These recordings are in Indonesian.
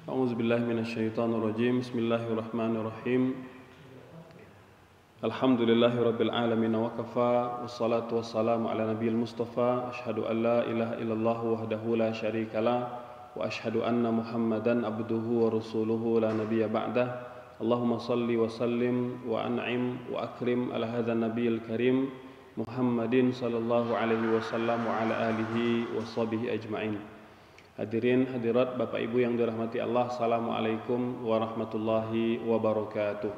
A'udzubillahi minasyaitonirrajim. Bismillahirrahmanirrahim. Alhamdulillahirabbil alamin wa kafa wassalatu wassalamu ala nabiyil mustafa. Asyhadu an la ilaha illallah wahdahu la syarikalah wa asyhadu anna Muhammadan abduhu wa rasuluhu la nabiyya ba'dah. Allahumma salli wa sallim wa an'im wa akrim ala hadzal nabiyil karim Muhammadin sallallahu alaihi wasallam wa ala alihi wa sahbihi ajma'in. Hadirin hadirat Bapak Ibu yang dirahmati Allah, assalamualaikum warahmatullahi wabarakatuh.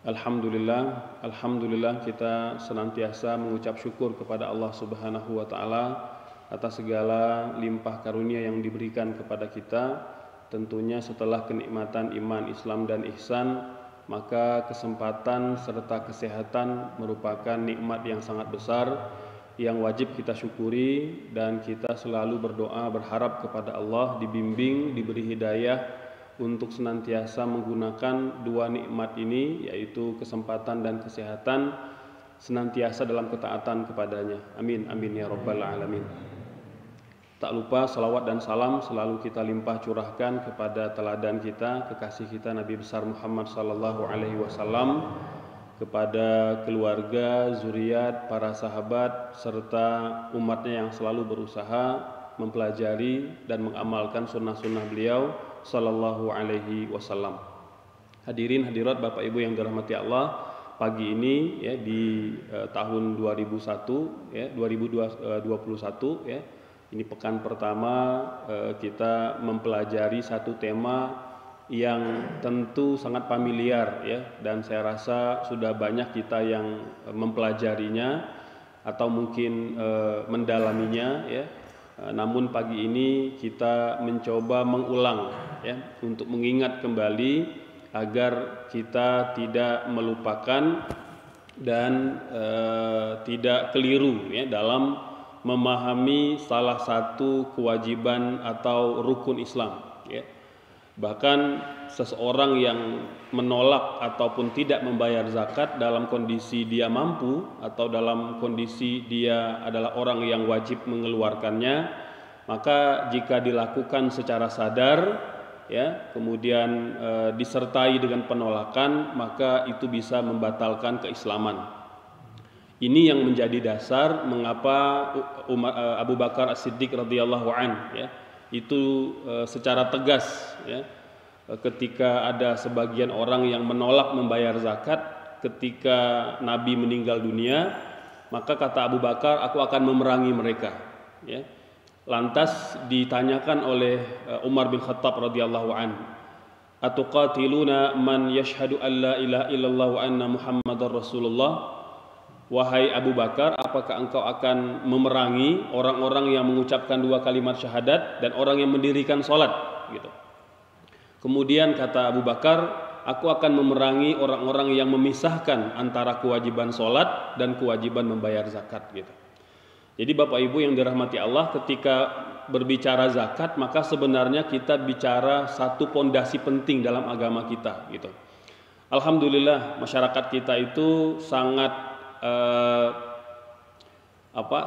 Alhamdulillah kita senantiasa mengucap syukur kepada Allah Subhanahu wa taala atas segala limpah karunia yang diberikan kepada kita. Tentunya setelah kenikmatan iman, Islam dan ihsan, maka kesempatan serta kesehatan merupakan nikmat yang sangat besar yang wajib kita syukuri, dan kita selalu berdoa berharap kepada Allah dibimbing, diberi hidayah untuk senantiasa menggunakan dua nikmat ini, yaitu kesempatan dan kesehatan, senantiasa dalam ketaatan kepadanya. Amin amin ya rabbal alamin. Tak lupa salawat dan salam selalu kita limpah curahkan kepada teladan kita, kekasih kita Nabi besar Muhammad sallallahu alaihi wasallam, kepada keluarga, zuriat, para sahabat, serta umatnya yang selalu berusaha mempelajari dan mengamalkan sunnah-sunnah beliau sallallahu alaihi wasallam. Hadirin hadirat Bapak Ibu yang dirahmati Allah, pagi ini ya di tahun 2021 ya 2021 ya, ini pekan pertama kita mempelajari satu tema yang tentu sangat familiar ya, dan saya rasa sudah banyak kita yang mempelajarinya atau mungkin mendalaminya ya. Namun pagi ini kita mencoba mengulang ya, untuk mengingat kembali agar kita tidak melupakan dan tidak keliru ya dalam memahami salah satu kewajiban atau rukun Islam ya. Bahkan seseorang yang menolak ataupun tidak membayar zakat dalam kondisi dia mampu atau dalam kondisi dia adalah orang yang wajib mengeluarkannya, maka jika dilakukan secara sadar ya, kemudian disertai dengan penolakan, maka itu bisa membatalkan keislaman. Ini yang menjadi dasar mengapa Abu Bakar As-Siddiq radhiyallahu anhu ya, itu secara tegas ya, ketika ada sebagian orang yang menolak membayar zakat ketika Nabi meninggal dunia, maka kata Abu Bakar, aku akan memerangi mereka ya. Lantas ditanyakan oleh Umar bin Khattab radhiyallahu anhu, atuqatiluna man yashhadu an la ilaha illallah wa anna Muhammadar Rasulullah? Wahai Abu Bakar, apakah engkau akan memerangi orang-orang yang mengucapkan dua kalimat syahadat dan orang yang mendirikan sholat? Gitu. Kemudian kata Abu Bakar, aku akan memerangi orang-orang yang memisahkan antara kewajiban sholat dan kewajiban membayar zakat. Gitu. Jadi Bapak Ibu yang dirahmati Allah, ketika berbicara zakat, maka sebenarnya kita bicara satu pondasi penting dalam agama kita. Gitu. Alhamdulillah masyarakat kita itu sangat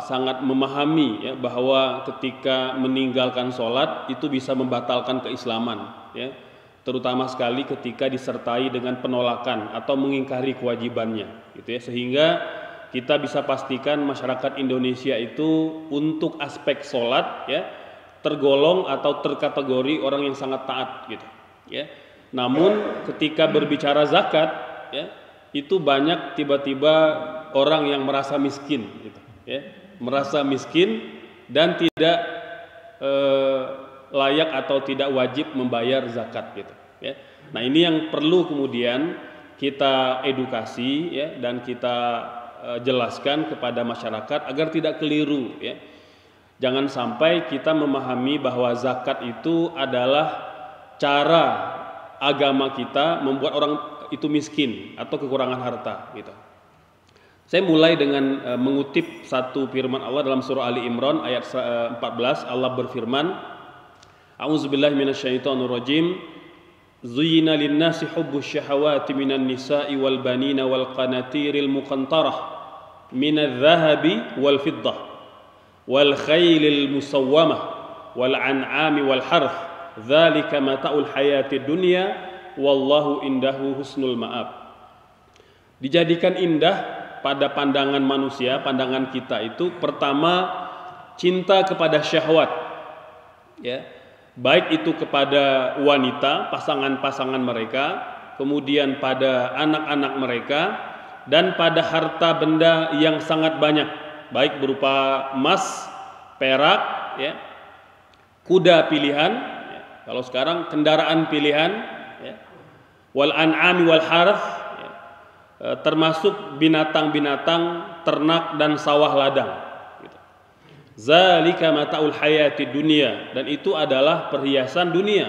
sangat memahami ya, bahwa ketika meninggalkan sholat itu bisa membatalkan keislaman ya, terutama sekali ketika disertai dengan penolakan atau mengingkari kewajibannya gitu ya, sehingga kita bisa pastikan masyarakat Indonesia itu untuk aspek sholat ya tergolong atau terkategori orang yang sangat taat gitu ya. Namun ketika berbicara zakat ya, itu banyak tiba-tiba orang yang merasa miskin gitu, ya, merasa miskin dan tidak layak atau tidak wajib membayar zakat gitu, ya. Nah ini yang perlu kemudian kita edukasi ya, dan kita jelaskan kepada masyarakat agar tidak keliru ya. Jangan sampai kita memahami bahwa zakat itu adalah cara agama kita membuat orang itu miskin atau kekurangan harta gitu. Saya mulai dengan mengutip satu firman Allah dalam surah Ali Imran ayat 14. Allah berfirman, A'udzubillahi minasyaitonirrajim. Zuyyina lin-nasi hubbus syahawati minan nisa'i wal banina wal qanatiril muqantarah minadh dhahabi wal fiddah wal khailil musawwamah wal an'ami wal harth dzalika mata'ul hayatid dunya wallahu indahu husnul ma'ab. Dijadikan indah pada pandangan manusia, pandangan kita itu pertama cinta kepada syahwat, ya, baik itu kepada wanita, pasangan-pasangan mereka, kemudian pada anak-anak mereka, dan pada harta benda yang sangat banyak, baik berupa emas, perak, ya, kuda pilihan, ya, kalau sekarang kendaraan pilihan, ya, wal an'ami wal harth, ya, termasuk binatang-binatang ternak dan sawah ladang. Zalika mata'ul hayati dunia, dan itu adalah perhiasan dunia,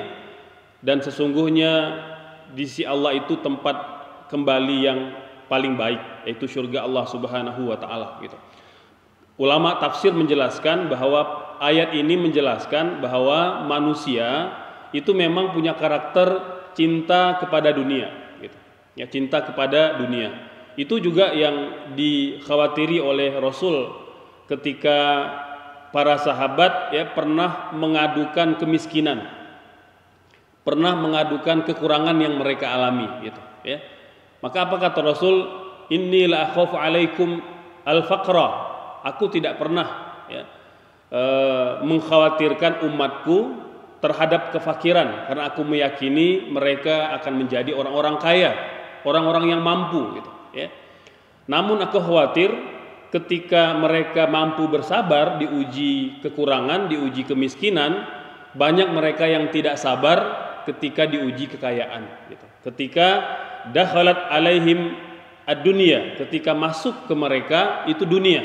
dan sesungguhnya di sisi Allah itu tempat kembali yang paling baik, yaitu surga Allah Subhanahu wa taala gitu. Ulama tafsir menjelaskan bahwa ayat ini menjelaskan bahwa manusia itu memang punya karakter cinta kepada dunia gitu. Ya, cinta kepada dunia. Itu juga yang dikhawatiri oleh Rasul ketika para sahabat, ya, pernah mengadukan kemiskinan, pernah mengadukan kekurangan yang mereka alami gitu, ya. Maka apa kata Rasul? Inni la akhafu alaikum al-faqra. Aku tidak pernah, ya, mengkhawatirkan umatku terhadap kefakiran, karena aku meyakini mereka akan menjadi orang-orang kaya, orang-orang yang mampu gitu, ya. Namun aku khawatir ketika mereka mampu bersabar diuji kekurangan, diuji kemiskinan, banyak mereka yang tidak sabar ketika diuji kekayaan gitu. Ketika dakhalat alaihim ad-dunya, ketika masuk ke mereka itu dunia.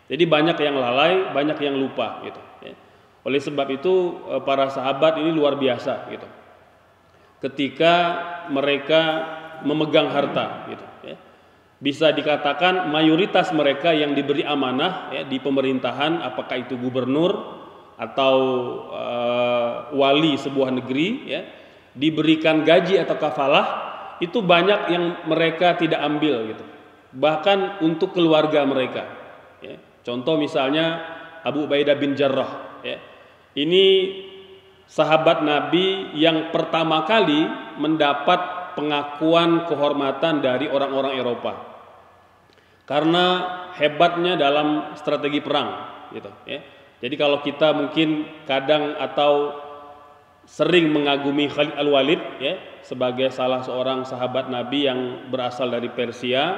Jadi banyak yang lalai, banyak yang lupa gitu, ya. Oleh sebab itu para sahabat ini luar biasa gitu. Ketika mereka memegang harta gitu, ya. Bisa dikatakan mayoritas mereka yang diberi amanah, ya, di pemerintahan, apakah itu gubernur atau wali sebuah negeri, ya, diberikan gaji atau kafalah, itu banyak yang mereka tidak ambil gitu. Bahkan untuk keluarga mereka, ya. Contoh misalnya Abu Ubaidah bin Jarrah, ya. Ini sahabat Nabi yang pertama kali mendapat pengakuan kehormatan dari orang-orang Eropa karena hebatnya dalam strategi perang gitu, ya. Jadi kalau kita mungkin kadang atau sering mengagumi Khalid Al-Walid, ya, sebagai salah seorang sahabat Nabi yang berasal dari Persia,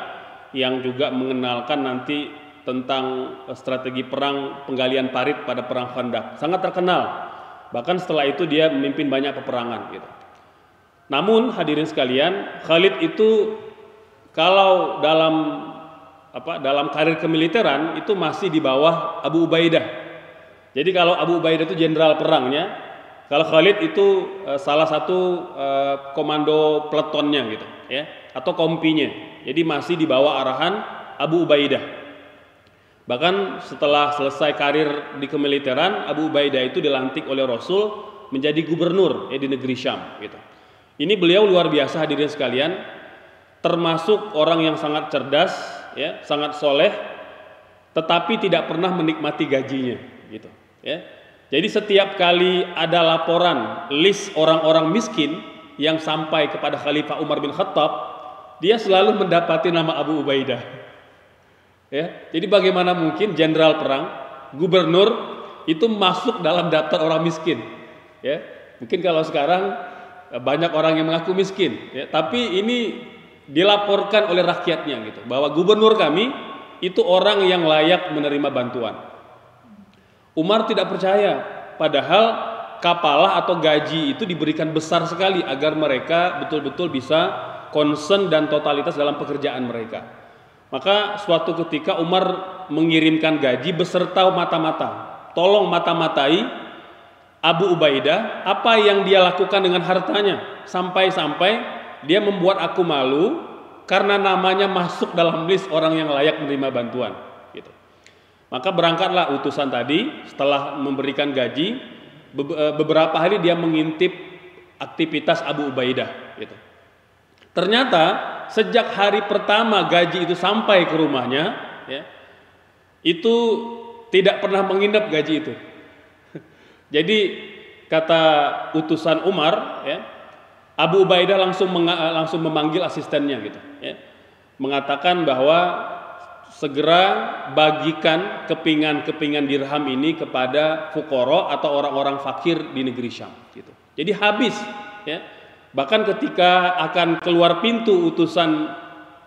yang juga mengenalkan nanti tentang strategi perang penggalian parit pada perang Khandaq, sangat terkenal. Bahkan setelah itu dia memimpin banyak peperangan gitu. Namun hadirin sekalian, Khalid itu kalau dalam karir kemiliteran itu masih di bawah Abu Ubaidah. Jadi kalau Abu Ubaidah itu jenderal perangnya, kalau Khalid itu salah satu komando peletonnya gitu, ya, atau kompinya. Jadi masih di bawah arahan Abu Ubaidah. Bahkan setelah selesai karir di kemiliteran, Abu Ubaidah itu dilantik oleh Rasul menjadi gubernur, ya, di negeri Syam gitu. Ini beliau luar biasa hadirin sekalian, termasuk orang yang sangat cerdas, ya, sangat soleh, tetapi tidak pernah menikmati gajinya gitu, ya. Jadi setiap kali ada laporan list orang-orang miskin yang sampai kepada Khalifah Umar bin Khattab, dia selalu mendapati nama Abu Ubaidah, ya. Jadi bagaimana mungkin jenderal perang, gubernur itu masuk dalam daftar orang miskin, ya. Mungkin kalau sekarang banyak orang yang mengaku miskin, ya, tapi ini dilaporkan oleh rakyatnya gitu, bahwa gubernur kami itu orang yang layak menerima bantuan. Umar tidak percaya, padahal kapalah atau gaji itu diberikan besar sekali agar mereka betul-betul bisa concern dan totalitas dalam pekerjaan mereka. Maka suatu ketika Umar mengirimkan gaji beserta mata-mata, tolong mata-matai Abu Ubaidah apa yang dia lakukan dengan hartanya, sampai-sampai dia membuat aku malu karena namanya masuk dalam list orang yang layak menerima bantuan gitu. Maka berangkatlah utusan tadi, setelah memberikan gaji, beberapa hari dia mengintip aktivitas Abu Ubaidah gitu. Ternyata sejak hari pertama gaji itu sampai ke rumahnya, ya, itu tidak pernah menginap gaji itu. Jadi kata utusan Umar, ya, Abu Ubaidah langsung memanggil asistennya gitu, ya, mengatakan bahwa segera bagikan kepingan-kepingan dirham ini kepada fuqara atau orang-orang fakir di negeri Syam gitu. Jadi habis, ya. Bahkan ketika akan keluar pintu utusan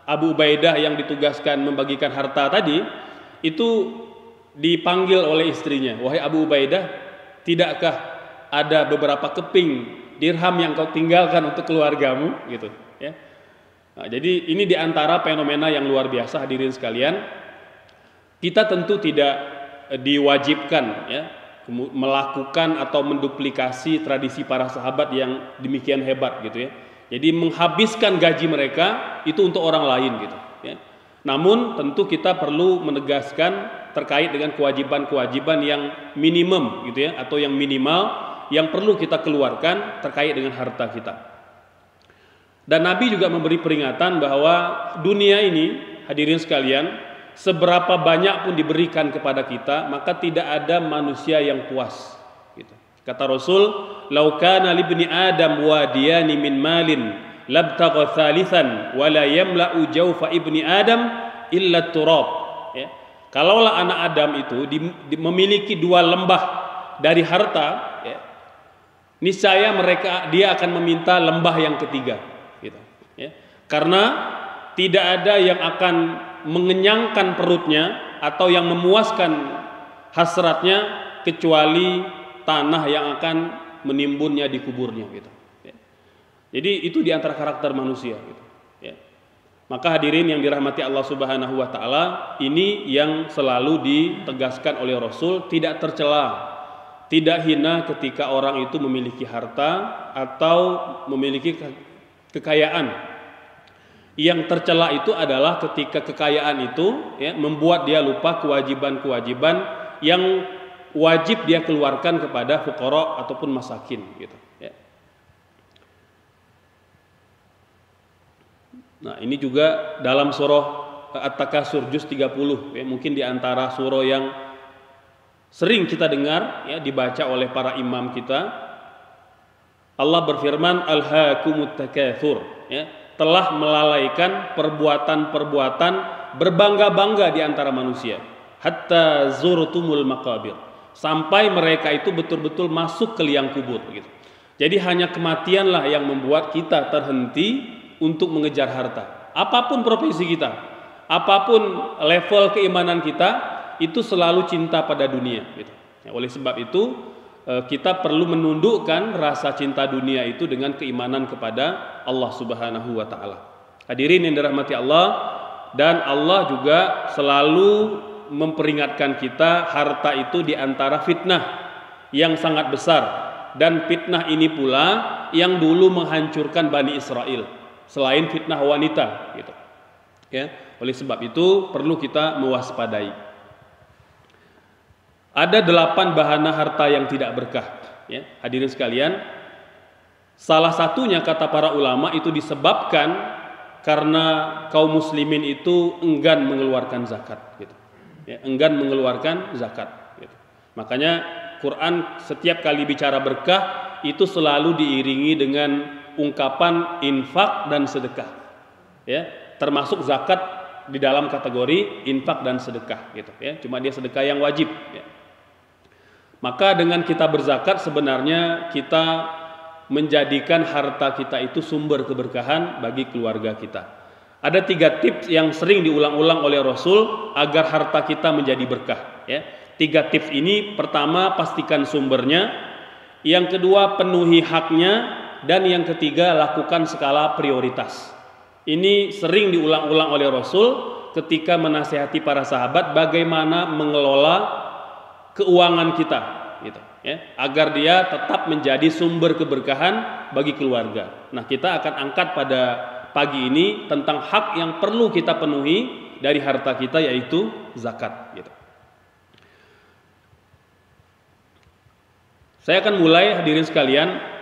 Abu Ubaidah yang ditugaskan membagikan harta tadi, itu dipanggil oleh istrinya, "Wahai Abu Ubaidah, tidakkah ada beberapa keping dirham yang kau tinggalkan untuk keluargamu?" gitu, ya. Nah, jadi ini diantara fenomena yang luar biasa, hadirin sekalian. Kita tentu tidak diwajibkan, ya, melakukan atau menduplikasi tradisi para sahabat yang demikian hebat gitu, ya. Jadi menghabiskan gaji mereka itu untuk orang lain gitu, ya. Namun tentu kita perlu menegaskan terkait dengan kewajiban-kewajiban yang minimum gitu, ya, atau yang minimal yang perlu kita keluarkan terkait dengan harta kita. Dan Nabi juga memberi peringatan bahwa dunia ini, hadirin sekalian, seberapa banyak pun diberikan kepada kita, maka tidak ada manusia yang puas gitu. Kata Rasul, "Lau kana libni Adam wadiyani min malin labtagha thalithan wa la yamla'u jawfa ibni Adam illa turab." Ya. Kalaulah anak Adam itu memiliki dua lembah dari harta, ya, niscaya dia akan meminta lembah yang ketiga. Gitu, ya. Karena tidak ada yang akan mengenyangkan perutnya atau yang memuaskan hasratnya kecuali tanah yang akan menimbunnya di kuburnya gitu, ya. Jadi itu diantara karakter manusia gitu, ya. Maka hadirin yang dirahmati Allah Subhanahu wa taala, ini yang selalu ditegaskan oleh Rasul, tidak tercela, tidak hina ketika orang itu memiliki harta atau memiliki kekayaan. Yang tercela itu adalah ketika kekayaan itu, ya, membuat dia lupa kewajiban-kewajiban yang wajib dia keluarkan kepada fuqara ataupun masakin gitu, ya. Nah, ini juga dalam surah At-Takasur juz 30, ya, mungkin di antara surah yang sering kita dengar, ya, dibaca oleh para imam kita. Allah berfirman, "Alhaakumut takatsur," ya, telah melalaikan perbuatan-perbuatan berbangga-bangga di antara manusia, hatta zurtumul maqabir, sampai mereka itu betul-betul masuk ke liang kubur gitu. Jadi hanya kematianlah yang membuat kita terhenti untuk mengejar harta. Apapun profesi kita, apapun level keimanan kita, itu selalu cinta pada dunia gitu. Ya, oleh sebab itu kita perlu menundukkan rasa cinta dunia itu dengan keimanan kepada Allah Subhanahu wa taala. Hadirin yang dirahmati Allah, dan Allah juga selalu memperingatkan kita, harta itu di antara fitnah yang sangat besar, dan fitnah ini pula yang dulu menghancurkan Bani Israel selain fitnah wanita gitu, ya. Oleh sebab itu perlu kita mewaspadai. Ada 8 bahana harta yang tidak berkah, ya, hadirin sekalian. Salah satunya kata para ulama itu disebabkan karena kaum muslimin itu enggan mengeluarkan zakat gitu, ya, enggan mengeluarkan zakat gitu. Makanya Quran setiap kali bicara berkah itu selalu diiringi dengan ungkapan infak dan sedekah, ya, termasuk zakat di dalam kategori infak dan sedekah gitu, ya. Cuma dia sedekah yang wajib, ya. Maka dengan kita berzakat sebenarnya kita menjadikan harta kita itu sumber keberkahan bagi keluarga kita. Ada 3 tips yang sering diulang-ulang oleh Rasul agar harta kita menjadi berkah, ya. 3 tips ini, pertama pastikan sumbernya, yang kedua penuhi haknya, dan yang ketiga lakukan skala prioritas. Ini sering diulang-ulang oleh Rasul ketika menasihati para sahabat bagaimana mengelola keuangan kita gitu, ya, agar dia tetap menjadi sumber keberkahan bagi keluarga. Nah, kita akan angkat pada pagi ini tentang hak yang perlu kita penuhi dari harta kita, yaitu zakat gitu. Saya akan mulai, hadirin sekalian.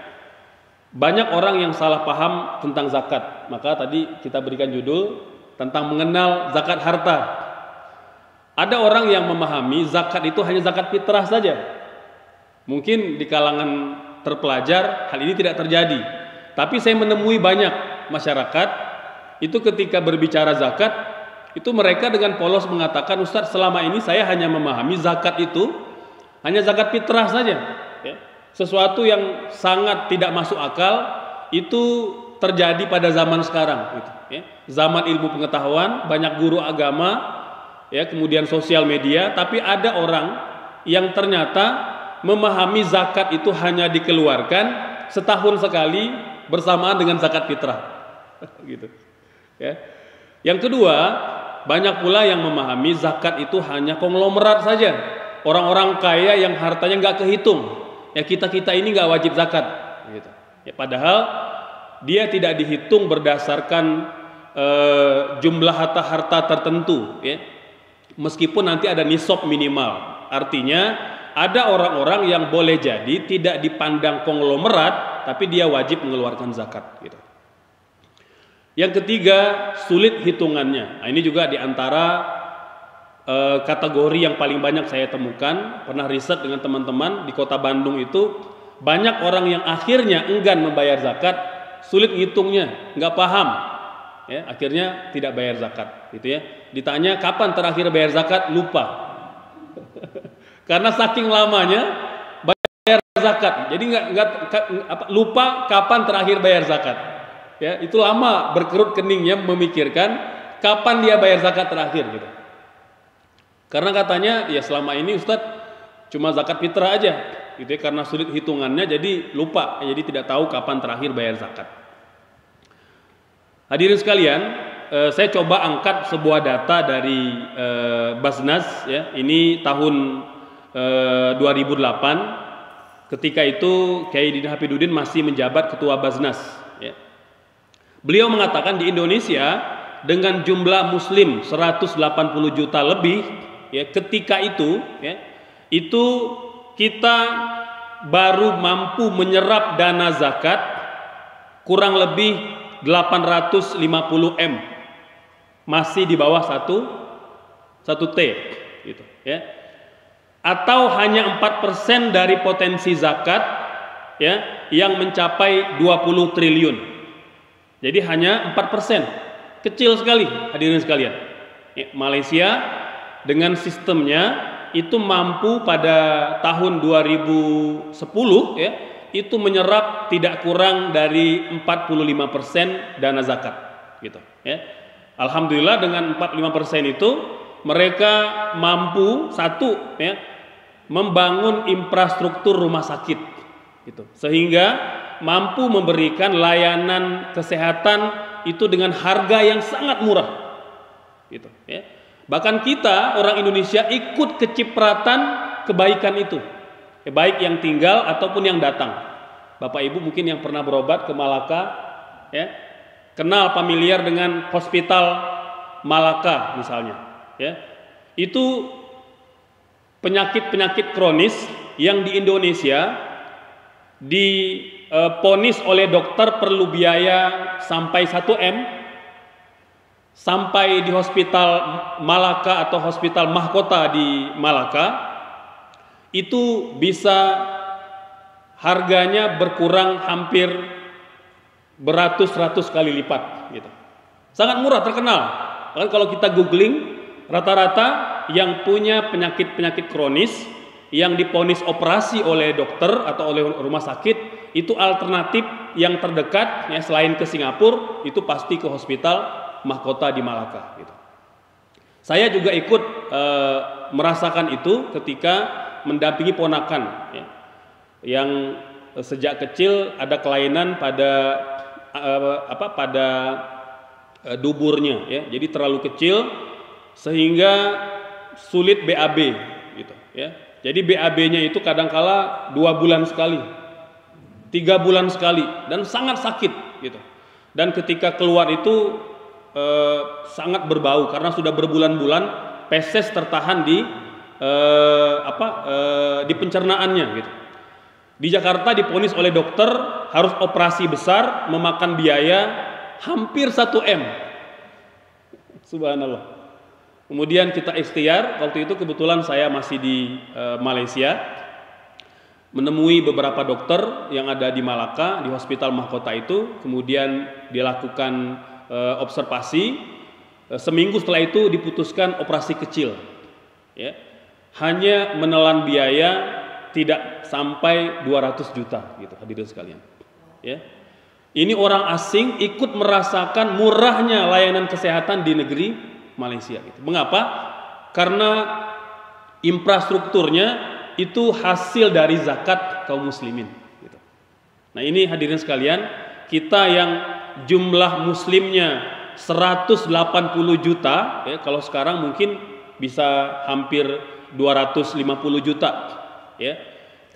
Banyak orang yang salah paham tentang zakat. Maka tadi kita berikan judul tentang mengenal zakat harta. Ada orang yang memahami zakat itu hanya zakat fitrah saja. Mungkin di kalangan terpelajar hal ini tidak terjadi, tapi saya menemui banyak masyarakat itu ketika berbicara zakat itu mereka dengan polos mengatakan, Ustadz, selama ini saya hanya memahami zakat itu hanya zakat fitrah saja, ya. Sesuatu yang sangat tidak masuk akal itu terjadi pada zaman sekarang, gitu, ya. Zaman ilmu pengetahuan, banyak guru agama, ya, kemudian sosial media, tapi ada orang yang ternyata memahami zakat itu hanya dikeluarkan setahun sekali bersamaan dengan zakat fitrah, gitu, ya. Yang kedua, banyak pula yang memahami zakat itu hanya konglomerat saja, orang-orang kaya yang hartanya nggak kehitung, ya, kita ini nggak wajib zakat, gitu, ya. Padahal dia tidak dihitung berdasarkan jumlah harta tertentu, ya. Meskipun nanti ada nisab minimal, artinya ada orang-orang yang boleh jadi tidak dipandang konglomerat, tapi dia wajib mengeluarkan zakat, gitu. Yang ketiga, sulit hitungannya. Nah, ini juga diantara kategori yang paling banyak saya temukan. Pernah riset dengan teman-teman di kota Bandung itu, banyak orang yang akhirnya enggan membayar zakat, sulit ngitungnya, nggak paham, ya, akhirnya tidak bayar zakat, gitu, ya. Ditanya kapan terakhir bayar zakat, lupa. Karena saking lamanya bayar zakat, jadi lupa kapan terakhir bayar zakat, ya. Itu lama berkerut keningnya memikirkan kapan dia bayar zakat terakhir, gitu. Karena katanya, ya selama ini Ustadz cuma zakat fitrah aja, gitu, ya. Karena sulit hitungannya jadi lupa, jadi tidak tahu kapan terakhir bayar zakat. Hadirin sekalian, saya coba angkat sebuah data dari Basnas, ya. Ini tahun 2008, ketika itu Kiai Dini Hafidudin masih menjabat ketua Basnas, ya. Beliau mengatakan di Indonesia dengan jumlah muslim 180 juta lebih, ya, ketika itu, ya, itu kita baru mampu menyerap dana zakat kurang lebih 850 M, masih di bawah 1 T, gitu, ya. Atau hanya 4% dari potensi zakat, ya, yang mencapai 20 triliun. Jadi hanya 4%, kecil sekali, hadirin sekalian. Ya, Malaysia dengan sistemnya itu mampu pada tahun 2010, ya, itu menyerap tidak kurang dari 45% dana zakat, gitu, ya. Alhamdulillah dengan 45% itu mereka mampu satu, ya, membangun infrastruktur rumah sakit, gitu, sehingga mampu memberikan layanan kesehatan itu dengan harga yang sangat murah, gitu, ya. Bahkan kita orang Indonesia ikut kecipratan kebaikan itu, ya, baik yang tinggal ataupun yang datang. Bapak Ibu mungkin yang pernah berobat ke Malaka, ya, kenal familiar dengan hospital Malaka misalnya, ya. Itu penyakit-penyakit kronis yang di Indonesia diponis oleh dokter perlu biaya sampai 1 M, sampai di hospital Malaka atau hospital mahkota di Malaka itu bisa harganya berkurang hampir beratus-ratus kali lipat, gitu. Sangat murah, terkenal. Kan kalau kita googling, rata-rata yang punya penyakit-penyakit kronis yang diponis operasi oleh dokter atau oleh rumah sakit, itu alternatif yang terdekat, ya, selain ke Singapura itu pasti ke hospital mahkota di Malaka, gitu. Saya juga ikut merasakan itu ketika mendampingi ponakan, ya, yang sejak kecil ada kelainan pada pada duburnya, ya, jadi terlalu kecil sehingga sulit BAB, gitu, ya. Jadi BAB-nya itu kadangkala 2 bulan sekali, 3 bulan sekali, dan sangat sakit, gitu. Dan ketika keluar itu sangat berbau karena sudah berbulan-bulan feses tertahan di di pencernaannya, gitu. Di Jakarta diponis oleh dokter harus operasi besar, memakan biaya hampir 1 M. Subhanallah. Kemudian kita ikhtiar, waktu itu kebetulan saya masih di Malaysia. menemui beberapa dokter yang ada di Malaka, di Hospital Mahkota itu, kemudian dilakukan observasi. Seminggu setelah itu diputuskan operasi kecil, ya. Hanya menelan biaya tidak sampai 200 juta gitu, hadirin sekalian, ya. Ini orang asing ikut merasakan murahnya layanan kesehatan di negeri Malaysia gitu. Mengapa? Karena infrastrukturnya itu hasil dari zakat kaum muslimin gitu. Nah, ini hadirin sekalian, kita yang jumlah muslimnya 180 juta, ya, kalau sekarang mungkin bisa hampir 250 juta, ya.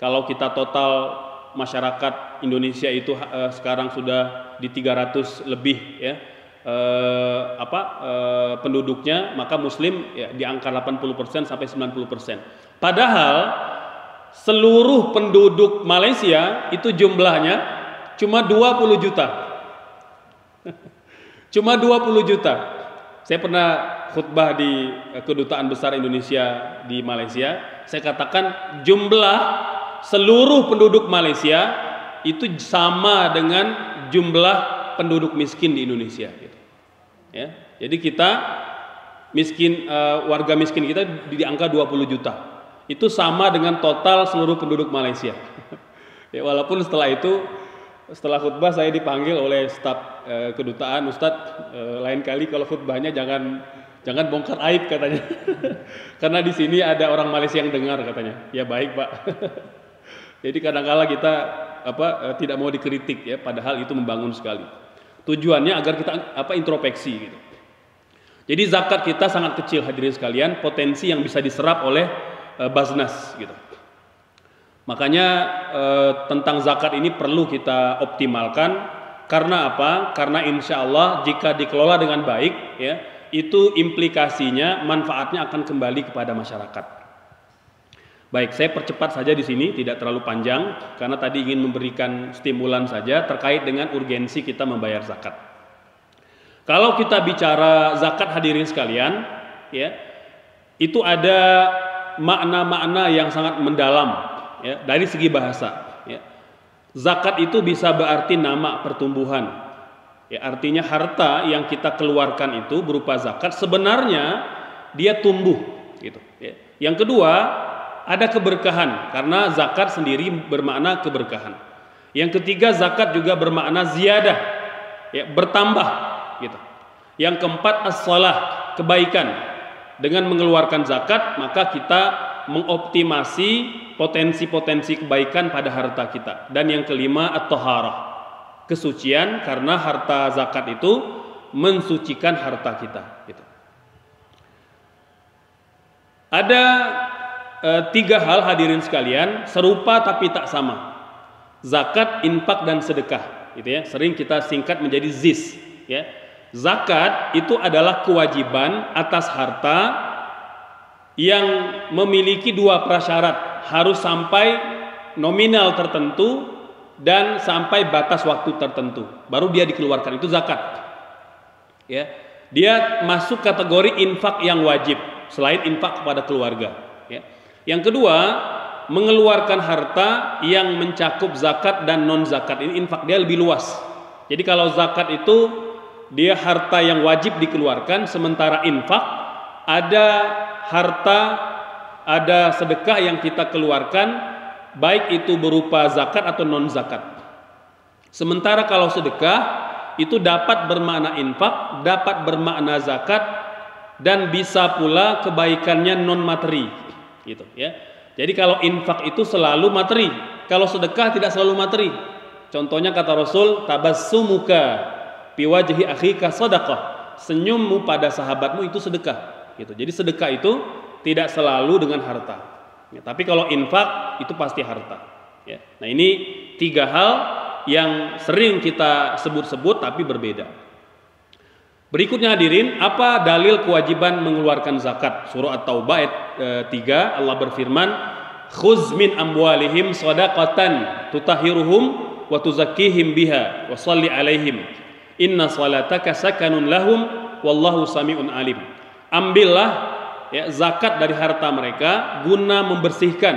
Kalau kita total masyarakat Indonesia itu sekarang sudah di 300 lebih, ya, penduduknya, maka muslim ya, di angka 80% sampai 90%. Padahal seluruh penduduk Malaysia itu jumlahnya cuma 20 juta. Cuma 20 juta. Saya pernah khutbah di Kedutaan Besar Indonesia di Malaysia. Saya katakan jumlah seluruh penduduk Malaysia itu sama dengan jumlah penduduk miskin di Indonesia gitu. Ya. Jadi kita miskin, warga miskin kita di angka 20 juta. Itu sama dengan total seluruh penduduk Malaysia. Ya, walaupun setelah khutbah saya dipanggil oleh staf kedutaan, Ustadz, lain kali kalau khutbahnya jangan bongkar aib katanya. Karena di sini ada orang Malaysia yang dengar katanya. Ya baik, Pak. Jadi kadang-kala kita tidak mau dikritik, ya, padahal itu membangun sekali. Tujuannya agar kita introspeksi gitu. Jadi zakat kita sangat kecil, hadirin sekalian, potensi yang bisa diserap oleh Basnas gitu. Makanya tentang zakat ini perlu kita optimalkan. Karena apa? Karena insya Allah jika dikelola dengan baik, ya, itu implikasinya manfaatnya akan kembali kepada masyarakat. Baik, saya percepat saja di sini, tidak terlalu panjang karena tadi ingin memberikan stimulan saja terkait dengan urgensi kita membayar zakat. Kalau kita bicara zakat, hadirin sekalian, ya, itu ada makna-makna yang sangat mendalam, ya, dari segi bahasa, ya. Zakat itu bisa berarti nama pertumbuhan, ya, artinya harta yang kita keluarkan itu berupa zakat sebenarnya dia tumbuh gitu, ya. Yang kedua, ada keberkahan karena zakat sendiri bermakna keberkahan. Yang ketiga, zakat juga bermakna ziyadah, ya, bertambah gitu. Yang keempat, as-shalah, kebaikan. Dengan mengeluarkan zakat, maka kita mengoptimasi potensi-potensi kebaikan pada harta kita. Dan yang kelima, at-taharah, kesucian, karena harta zakat itu mensucikan harta kita gitu. Ada 3 hal, hadirin sekalian, serupa tapi tak sama. Zakat, infak, dan sedekah gitu, ya. Sering kita singkat menjadi ZIS, ya. Zakat itu adalah kewajiban atas harta yang memiliki 2 prasyarat, harus sampai nominal tertentu dan sampai batas waktu tertentu, baru dia dikeluarkan, itu zakat, ya. Dia masuk kategori infak yang wajib selain infak kepada keluarga, ya. Yang kedua, mengeluarkan harta yang mencakup zakat dan non zakat, ini infak, dia lebih luas. Jadi kalau zakat itu dia harta yang wajib dikeluarkan, sementara infak ada harta, ada sedekah yang kita keluarkan, baik itu berupa zakat atau non zakat. Sementara kalau sedekah itu dapat bermakna infak, dapat bermakna zakat, dan bisa pula kebaikannya non materi gitu, ya. Jadi kalau infak itu selalu materi, kalau sedekah tidak selalu materi. Contohnya kata Rasul, tabassumuka fi wajhi akhika shadaqah, senyummu pada sahabatmu itu sedekah gitu. Jadi sedekah itu tidak selalu dengan harta, ya, tapi kalau infak itu pasti harta, ya. Nah, ini 3 hal yang sering kita sebut-sebut tapi berbeda. Berikutnya hadirin, apa dalil kewajiban mengeluarkan zakat? Surah At-Taubah ayat 3, Allah berfirman, khuz min amwalihim shadaqatan tutahhiruhum wa tuzakkihim biha wa shalli alaihim inna salataka sakanun lahum wallahu sami'un alim. Ambillah, ya, zakat dari harta mereka guna membersihkan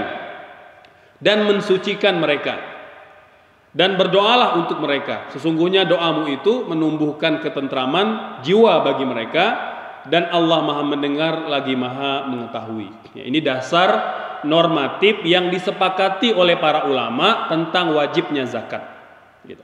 dan mensucikan mereka. Dan berdoalah untuk mereka. Sesungguhnya doamu itu menumbuhkan ketentraman jiwa bagi mereka, dan Allah Maha mendengar lagi Maha mengetahui. Ya, ini dasar normatif yang disepakati oleh para ulama tentang wajibnya zakat. Gitu.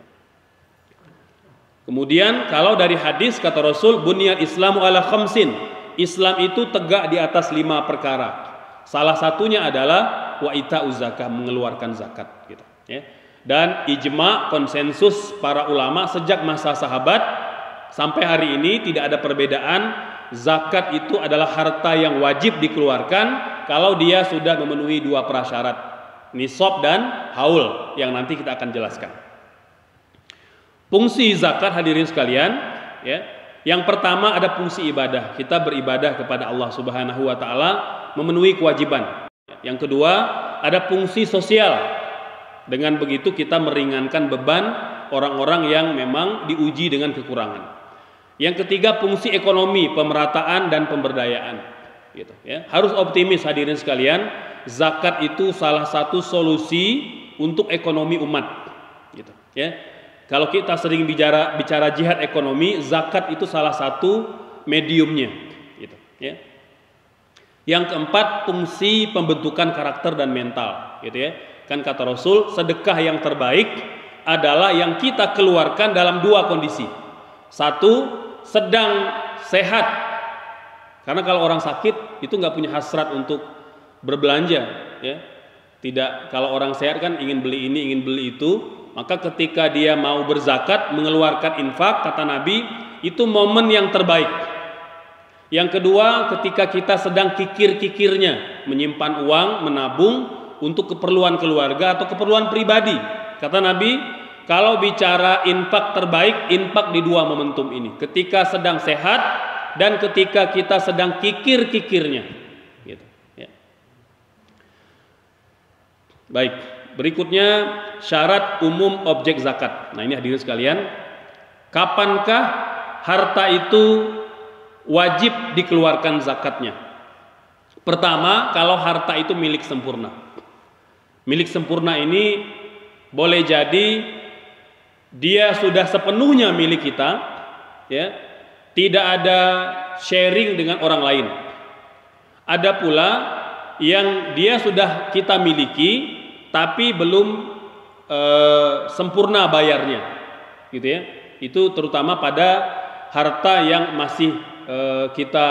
Kemudian kalau dari hadis kata Rasul, bunyal Islamu ala khamsin. Islam itu tegak di atas 5 perkara. Salah satunya adalah wa ita'uz zakah, mengeluarkan zakat. Gitu. Ya. Dan ijma, konsensus para ulama sejak masa sahabat sampai hari ini tidak ada perbedaan, zakat itu adalah harta yang wajib dikeluarkan kalau dia sudah memenuhi 2 prasyarat, nisab dan haul, yang nanti kita akan jelaskan. Fungsi zakat hadirin sekalian, ya. Yang pertama ada fungsi ibadah, kita beribadah kepada Allah Subhanahu wa taala, memenuhi kewajiban. Yang kedua ada fungsi sosial. Dengan begitu kita meringankan beban orang-orang yang memang diuji dengan kekurangan. Yang ketiga fungsi ekonomi, pemerataan dan pemberdayaan. Gitu, ya. Harus optimis hadirin sekalian, zakat itu salah satu solusi untuk ekonomi umat. Gitu, ya. Kalau kita sering bicara jihad ekonomi, zakat itu salah satu mediumnya. Gitu, ya. Yang keempat fungsi pembentukan karakter dan mental. Gitu, ya. Kan kata Rasul, sedekah yang terbaik adalah yang kita keluarkan dalam 2 kondisi. Satu, sedang sehat. Karena kalau orang sakit itu nggak punya hasrat untuk berbelanja, ya. Tidak, kalau orang sehat kan ingin beli ini, ingin beli itu. Maka ketika dia mau berzakat, mengeluarkan infak, kata Nabi, itu momen yang terbaik. Yang kedua, ketika kita sedang kikir-kikirnya, menyimpan uang, menabung untuk keperluan keluarga atau keperluan pribadi. Kata Nabi, kalau bicara infak terbaik, infak di 2 momentum ini. Ketika sedang sehat dan ketika kita sedang kikir-kikirnya. Gitu, ya. Baik, berikutnya syarat umum objek zakat. Nah ini hadirin sekalian, kapankah harta itu wajib dikeluarkan zakatnya? Pertama, kalau harta itu milik sempurna. Milik sempurna ini boleh jadi dia sudah sepenuhnya milik kita, ya, tidak ada sharing dengan orang lain. Ada pula yang dia sudah kita miliki tapi belum sempurna bayarnya, gitu ya. Itu terutama pada harta yang masih kita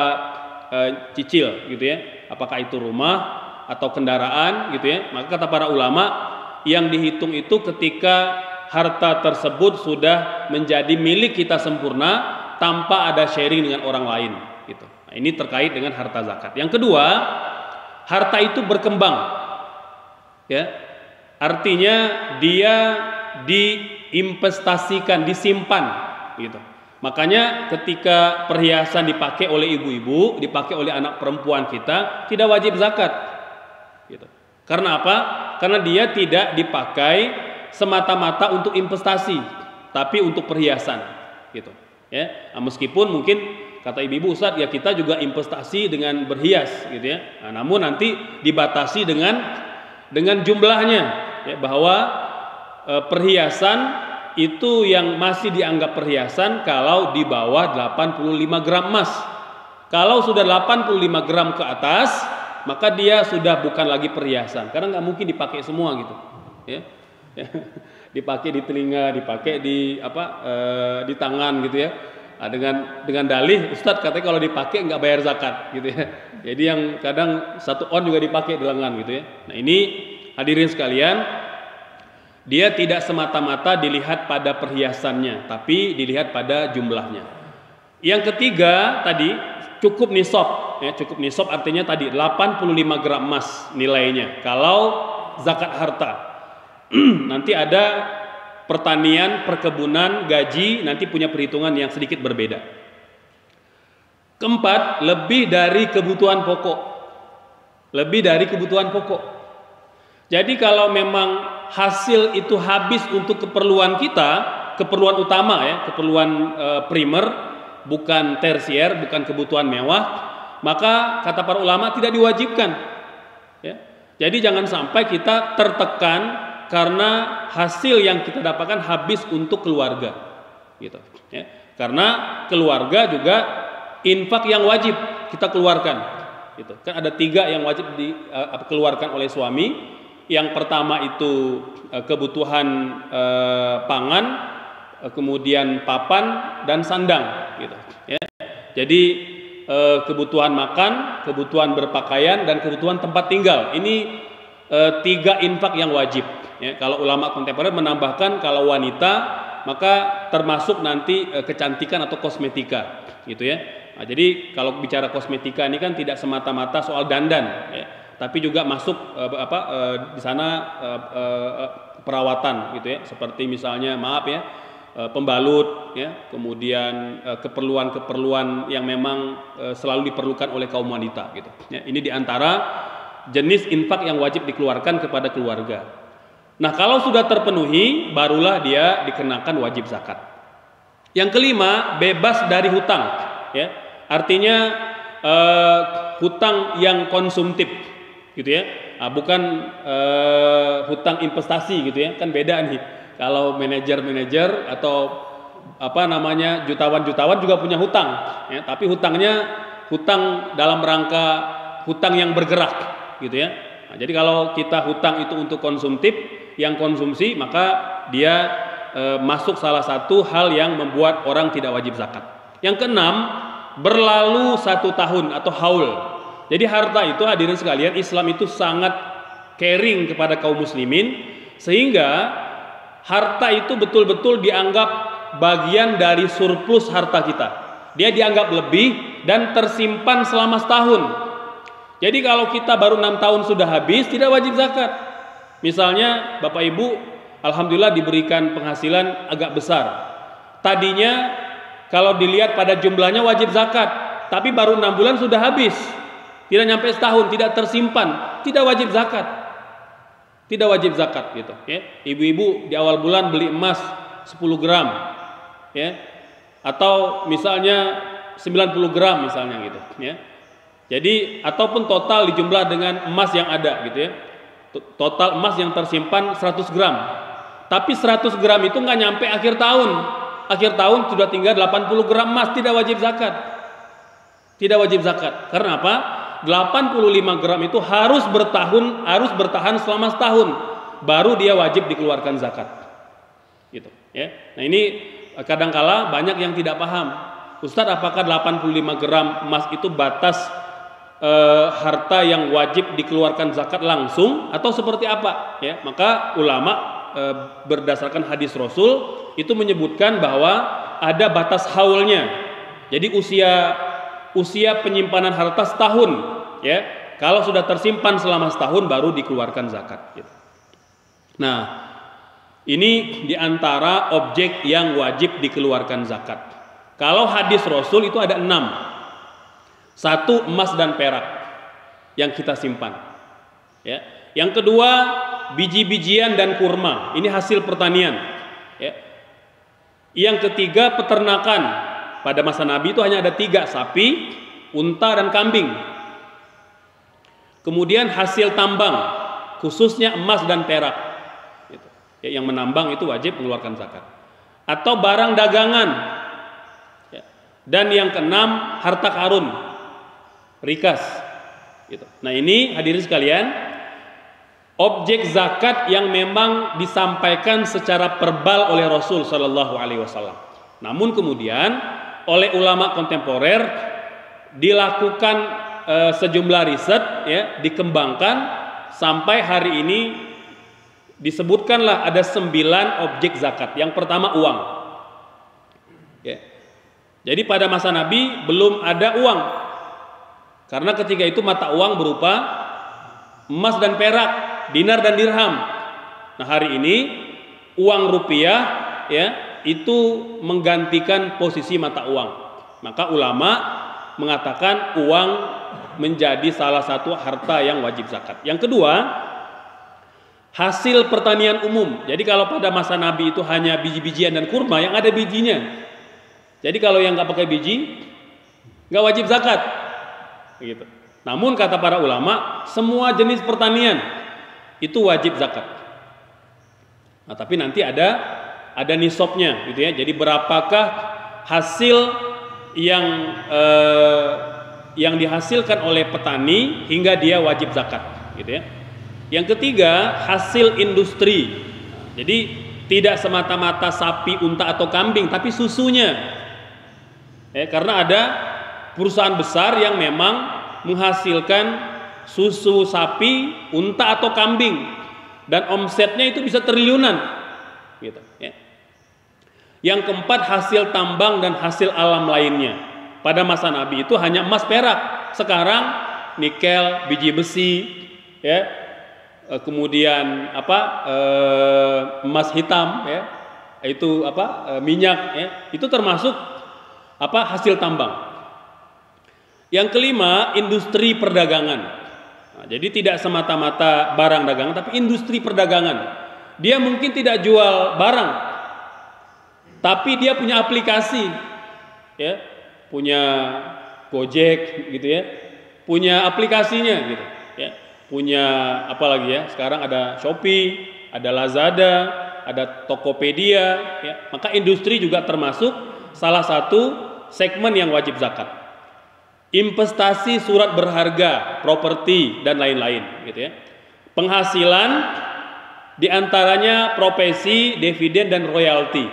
cicil, gitu ya. Apakah itu rumah atau kendaraan, gitu ya. Maka kata para ulama, yang dihitung itu ketika harta tersebut sudah menjadi milik kita sempurna tanpa ada sharing dengan orang lain, gitu. Nah, ini terkait dengan harta zakat. Yang kedua, harta itu berkembang, ya. Artinya dia diinvestasikan, disimpan, gitu. Makanya ketika perhiasan dipakai oleh ibu-ibu, dipakai oleh anak perempuan kita, tidak wajib zakat. Gitu. Karena apa? Karena dia tidak dipakai semata-mata untuk investasi, tapi untuk perhiasan, gitu. Ya, nah, meskipun mungkin kata ibu-ibu, Ustadz, ya kita juga investasi dengan berhias, gitu ya. Nah, namun nanti dibatasi dengan jumlahnya, ya, bahwa perhiasan itu yang masih dianggap perhiasan kalau di bawah 85 gram emas. Kalau sudah 85 gram ke atas, maka dia sudah bukan lagi perhiasan, karena nggak mungkin dipakai semua, gitu, ya. Dipakai di telinga, dipakai di di tangan, gitu ya. Nah, dengan dalih, Ustadz katanya kalau dipakai nggak bayar zakat, gitu ya. Jadi yang kadang 1 on juga dipakai di lengan, gitu ya. Nah ini hadirin sekalian, dia tidak semata-mata dilihat pada perhiasannya, tapi dilihat pada jumlahnya. Yang ketiga tadi cukup nisab. Ya, cukup nisab artinya tadi 85 gram emas nilainya kalau zakat harta. Nanti ada pertanian, perkebunan, gaji, nanti punya perhitungan yang sedikit berbeda. Keempat, lebih dari kebutuhan pokok. Lebih dari kebutuhan pokok. Jadi kalau memang hasil itu habis untuk keperluan kita, keperluan utama, ya, keperluan primer, bukan tersier, bukan kebutuhan mewah, maka kata para ulama tidak diwajibkan, ya. Jadi jangan sampai kita tertekan karena hasil yang kita dapatkan habis untuk keluarga, gitu. Ya. Karena keluarga juga infak yang wajib kita keluarkan, gitu. Kan ada 3 yang wajib dikeluarkan oleh suami. Yang pertama itu kebutuhan pangan, kemudian papan dan sandang, gitu. Ya. Jadi kebutuhan makan, kebutuhan berpakaian, dan kebutuhan tempat tinggal. Ini 3 infak yang wajib. Ya. Kalau ulama kontemporer menambahkan kalau wanita maka termasuk nanti kecantikan atau kosmetika, gitu ya. Nah, jadi kalau bicara kosmetika ini kan tidak semata-mata soal dandan, ya, tapi juga masuk di sana perawatan, gitu ya. Seperti misalnya pembalut, ya, kemudian keperluan-keperluan yang memang selalu diperlukan oleh kaum wanita, gitu. Ya, ini diantara jenis infak yang wajib dikeluarkan kepada keluarga. Nah, kalau sudah terpenuhi, barulah dia dikenakan wajib zakat. Yang kelima, bebas dari hutang, ya. Artinya hutang yang konsumtif, gitu ya. Nah, bukan hutang investasi, gitu ya. Kan beda nih. Kalau manajer atau jutawan juga punya hutang, ya. Tapi hutangnya hutang dalam rangka hutang yang bergerak, gitu ya. Nah, jadi kalau kita hutang itu untuk konsumtif, yang konsumsi, maka dia masuk salah satu hal yang membuat orang tidak wajib zakat. Yang keenam, berlalu 1 tahun atau haul. Jadi harta itu, hadirin sekalian, Islam itu sangat caring kepada kaum muslimin, sehingga harta itu betul-betul dianggap bagian dari surplus harta kita. Dia dianggap lebih dan tersimpan selama setahun. Jadi kalau kita baru 6 tahun sudah habis, tidak wajib zakat. Misalnya Bapak Ibu alhamdulillah diberikan penghasilan agak besar. Tadinya kalau dilihat pada jumlahnya wajib zakat, tapi baru 6 bulan sudah habis. Tidak nyampe setahun, tidak tersimpan, tidak wajib zakat. Tidak wajib zakat, gitu, ya. Ibu-ibu di awal bulan beli emas 10 gram, ya. Atau misalnya 90 gram misalnya, gitu, ya. Jadi ataupun total dijumlah dengan emas yang ada, gitu ya. Total emas yang tersimpan 100 gram. Tapi 100 gram itu nggak nyampe akhir tahun. Akhir tahun sudah tinggal 80 gram emas, tidak wajib zakat. Tidak wajib zakat. Karena apa? 85 gram itu harus bertahan selama setahun, baru dia wajib dikeluarkan zakat, gitu, ya. Nah, ini kadangkala banyak yang tidak paham. Ustadz, apakah 85 gram emas itu batas harta yang wajib dikeluarkan zakat langsung atau seperti apa, ya? Maka ulama berdasarkan hadis Rasul itu menyebutkan bahwa ada batas haulnya. Jadi usia penyimpanan harta setahun, ya. Kalau sudah tersimpan selama setahun baru dikeluarkan zakat, gitu. Nah, ini diantara objek yang wajib dikeluarkan zakat. Kalau hadis Rasul itu ada 6. 1, emas dan perak yang kita simpan, ya. Yang kedua, biji-bijian dan kurma, ini hasil pertanian, ya. Yang ketiga, peternakan. Pada masa Nabi itu hanya ada 3, sapi, unta, dan kambing. Kemudian hasil tambang, khususnya emas dan perak, gitu. Ya, yang menambang itu wajib mengeluarkan zakat. Atau barang dagangan, ya. Dan yang keenam, harta karun, rikas, gitu. Nah, ini hadirin sekalian, objek zakat yang memang disampaikan secara verbal oleh Rasul Shallallahu Alaihi Wasallam. Namun kemudian oleh ulama kontemporer dilakukan sejumlah riset, ya, dikembangkan sampai hari ini disebutkanlah ada 9 objek zakat. Yang pertama uang, ya. Jadi pada masa Nabi belum ada uang, karena ketika itu mata uang berupa emas dan perak, dinar dan dirham. Nah, hari ini uang rupiah, ya, itu menggantikan posisi mata uang. Maka ulama mengatakan uang menjadi salah satu harta yang wajib zakat. Yang kedua, hasil pertanian umum. Jadi kalau pada masa Nabi itu hanya biji-bijian dan kurma yang ada bijinya. Jadi kalau yang nggak pakai biji nggak wajib zakat. gitu. Namun kata para ulama, semua jenis pertanian itu wajib zakat. Nah, tapi nanti ada nisabnya gitu ya. Jadi berapakah hasil yang dihasilkan oleh petani hingga dia wajib zakat gitu ya. Yang ketiga, hasil industri. Jadi tidak semata-mata sapi, unta atau kambing, tapi susunya. Karena ada perusahaan besar yang memang menghasilkan susu sapi, unta atau kambing, dan omsetnya itu bisa triliunan gitu ya. Yang keempat, hasil tambang dan hasil alam lainnya. Pada masa Nabi itu hanya emas perak, sekarang nikel, biji besi ya, kemudian emas hitam ya, itu minyak ya, itu termasuk hasil tambang. Yang kelima, industri perdagangan. Nah, jadi tidak semata-mata barang dagangan, tapi industri perdagangan. Dia mungkin tidak jual barang, tapi dia punya aplikasi, ya, punya Gojek, gitu ya, punya aplikasinya, gitu, ya, punya apa lagi ya? Sekarang ada Shopee, ada Lazada, ada Tokopedia, ya. Maka industri juga termasuk salah satu segmen yang wajib zakat. Investasi surat berharga, properti dan lain-lain, gitu ya. Penghasilan diantaranya profesi, dividen dan royalti,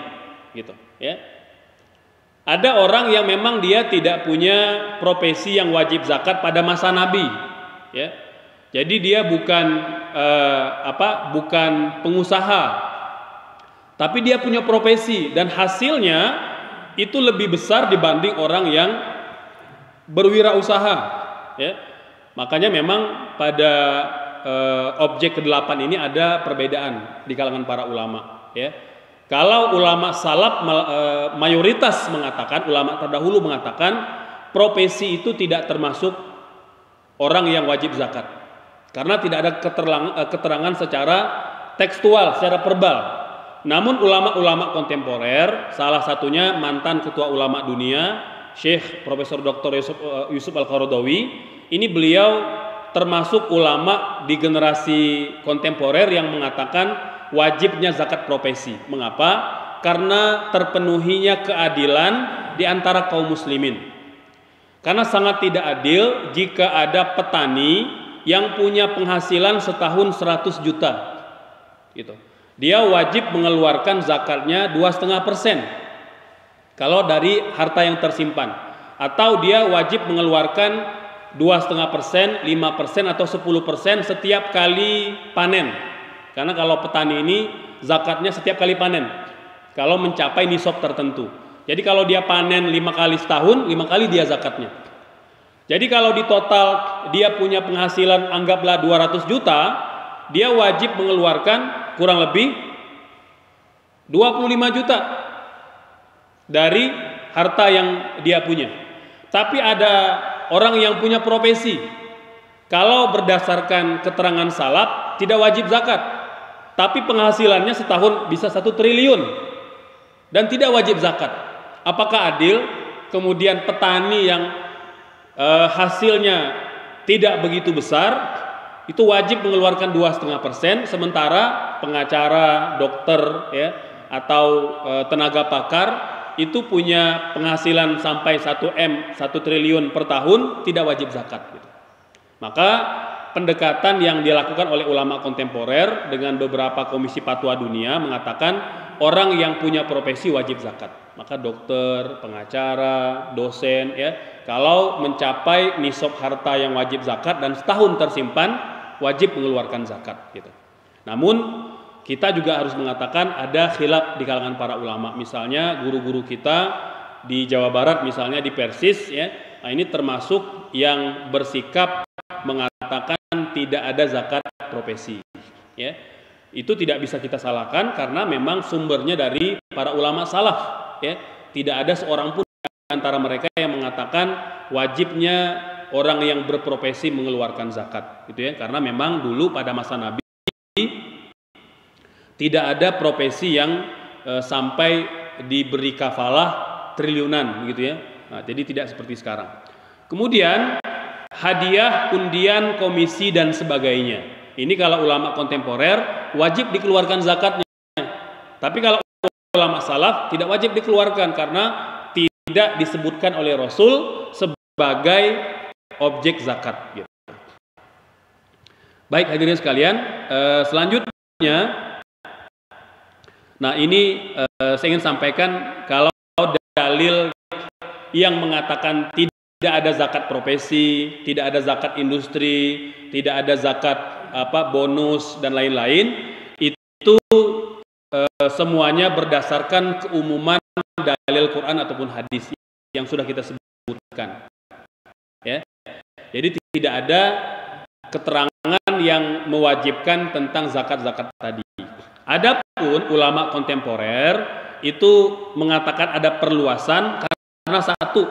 gitu ya. Ada orang yang memang dia tidak punya profesi yang wajib zakat pada masa Nabi, ya. Jadi dia bukan bukan pengusaha, tapi dia punya profesi dan hasilnya itu lebih besar dibanding orang yang berwirausaha, ya. Makanya memang pada objek ke-8 ini ada perbedaan di kalangan para ulama, ya. Kalau ulama salaf mayoritas mengatakan, ulama terdahulu mengatakan profesi itu tidak termasuk orang yang wajib zakat, karena tidak ada keterangan secara tekstual, secara verbal. Namun ulama-ulama kontemporer, salah satunya mantan ketua ulama dunia Syekh Profesor Dr. Yusuf Al-Qaradawi, ini beliau termasuk ulama di generasi kontemporer yang mengatakan wajibnya zakat profesi. Mengapa? Karena terpenuhinya keadilan di antara kaum muslimin. Karena sangat tidak adil jika ada petani yang punya penghasilan setahun 100 juta, gitu. Dia wajib mengeluarkan zakatnya 2,5% kalau dari harta yang tersimpan, atau dia wajib mengeluarkan 2,5%, 5% atau 10% setiap kali panen. Karena kalau petani ini zakatnya setiap kali panen, kalau mencapai nisab tertentu. Jadi kalau dia panen 5 kali setahun, 5 kali dia zakatnya. Jadi kalau di total dia punya penghasilan anggaplah 200 juta, dia wajib mengeluarkan kurang lebih 25 juta dari harta yang dia punya. Tapi ada orang yang punya profesi, kalau berdasarkan keterangan salaf tidak wajib zakat, tapi penghasilannya setahun bisa 1 triliun dan tidak wajib zakat. Apakah adil kemudian petani yang hasilnya tidak begitu besar itu wajib mengeluarkan 2,5%, sementara pengacara, dokter, ya, atau tenaga pakar itu punya penghasilan sampai 1 triliun per tahun tidak wajib zakat, gitu. Maka pendekatan yang dilakukan oleh ulama kontemporer dengan beberapa komisi fatwa dunia mengatakan orang yang punya profesi wajib zakat. Maka dokter, pengacara, dosen, ya, kalau mencapai nisab harta yang wajib zakat dan setahun tersimpan, wajib mengeluarkan zakat, gitu. Namun kita juga harus mengatakan ada khilaf di kalangan para ulama. Misalnya guru-guru kita di Jawa Barat, misalnya di Persis, ya, nah ini termasuk yang bersikap mengatakan tidak ada zakat profesi, ya. Itu tidak bisa kita salahkan karena memang sumbernya dari para ulama salaf, ya. Tidak ada seorang pun antara mereka yang mengatakan wajibnya orang yang berprofesi mengeluarkan zakat, gitu ya. Karena memang dulu pada masa Nabi tidak ada profesi yang sampai diberi kafalah triliunan, gitu ya. Nah, jadi tidak seperti sekarang. Kemudian hadiah, undian, komisi dan sebagainya. Ini kalau ulama kontemporer wajib dikeluarkan zakatnya. Tapi kalau ulama salaf tidak wajib dikeluarkan karena tidak disebutkan oleh Rasul sebagai objek zakat gitu. Baik hadirin sekalian, selanjutnya, nah ini saya ingin sampaikan kalau dalil yang mengatakan tidak ada zakat profesi, tidak ada zakat industri, tidak ada zakat bonus dan lain-lain, itu semuanya berdasarkan keumuman dalil Quran ataupun hadis yang sudah kita sebutkan. Ya, jadi tidak ada keterangan yang mewajibkan tentang zakat-zakat tadi. Adapun ulama kontemporer itu mengatakan ada perluasan karena satu,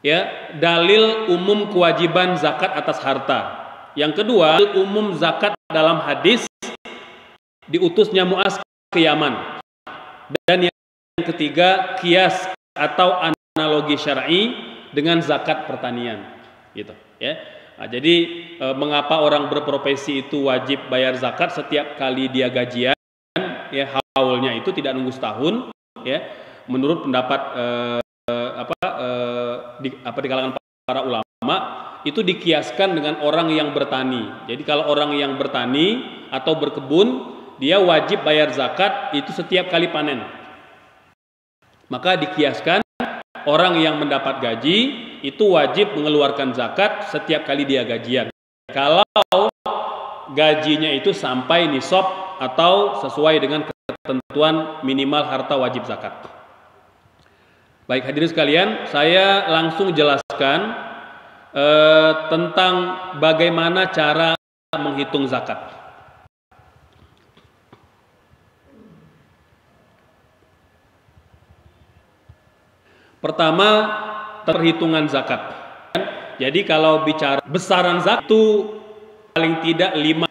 ya, dalil umum kewajiban zakat atas harta. Yang kedua, umum zakat dalam hadis diutusnya Mu'az ke Yaman. Dan yang ketiga, kias atau analogi syar'i dengan zakat pertanian, gitu, ya. Nah, jadi mengapa orang berprofesi itu wajib bayar zakat setiap kali dia gajian, ya, haulnya itu tidak nunggu setahun, ya. Menurut pendapat di kalangan para ulama itu dikiaskan dengan orang yang bertani. Jadi kalau orang yang bertani atau berkebun, dia wajib bayar zakat itu setiap kali panen. Maka dikiaskan orang yang mendapat gaji itu wajib mengeluarkan zakat setiap kali dia gajian. Kalau gajinya itu sampai nisab atau sesuai dengan ketentuan minimal harta wajib zakat. Baik hadirin sekalian, saya langsung jelaskan tentang bagaimana cara menghitung zakat. Pertama, perhitungan zakat. Jadi kalau bicara besaran zakat itu paling tidak 5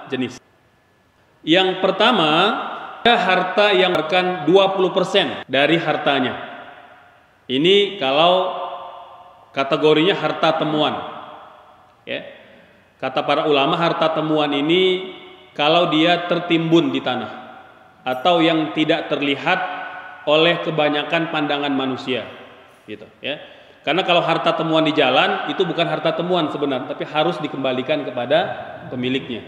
jenis. Yang pertama, ada harta yang merupakan 20% dari hartanya. Ini kalau kategorinya harta temuan. Ya. Kata para ulama, harta temuan ini kalau dia tertimbun di tanah atau yang tidak terlihat oleh kebanyakan pandangan manusia, gitu, ya. Karena kalau harta temuan di jalan itu bukan harta temuan sebenarnya, tapi harus dikembalikan kepada pemiliknya.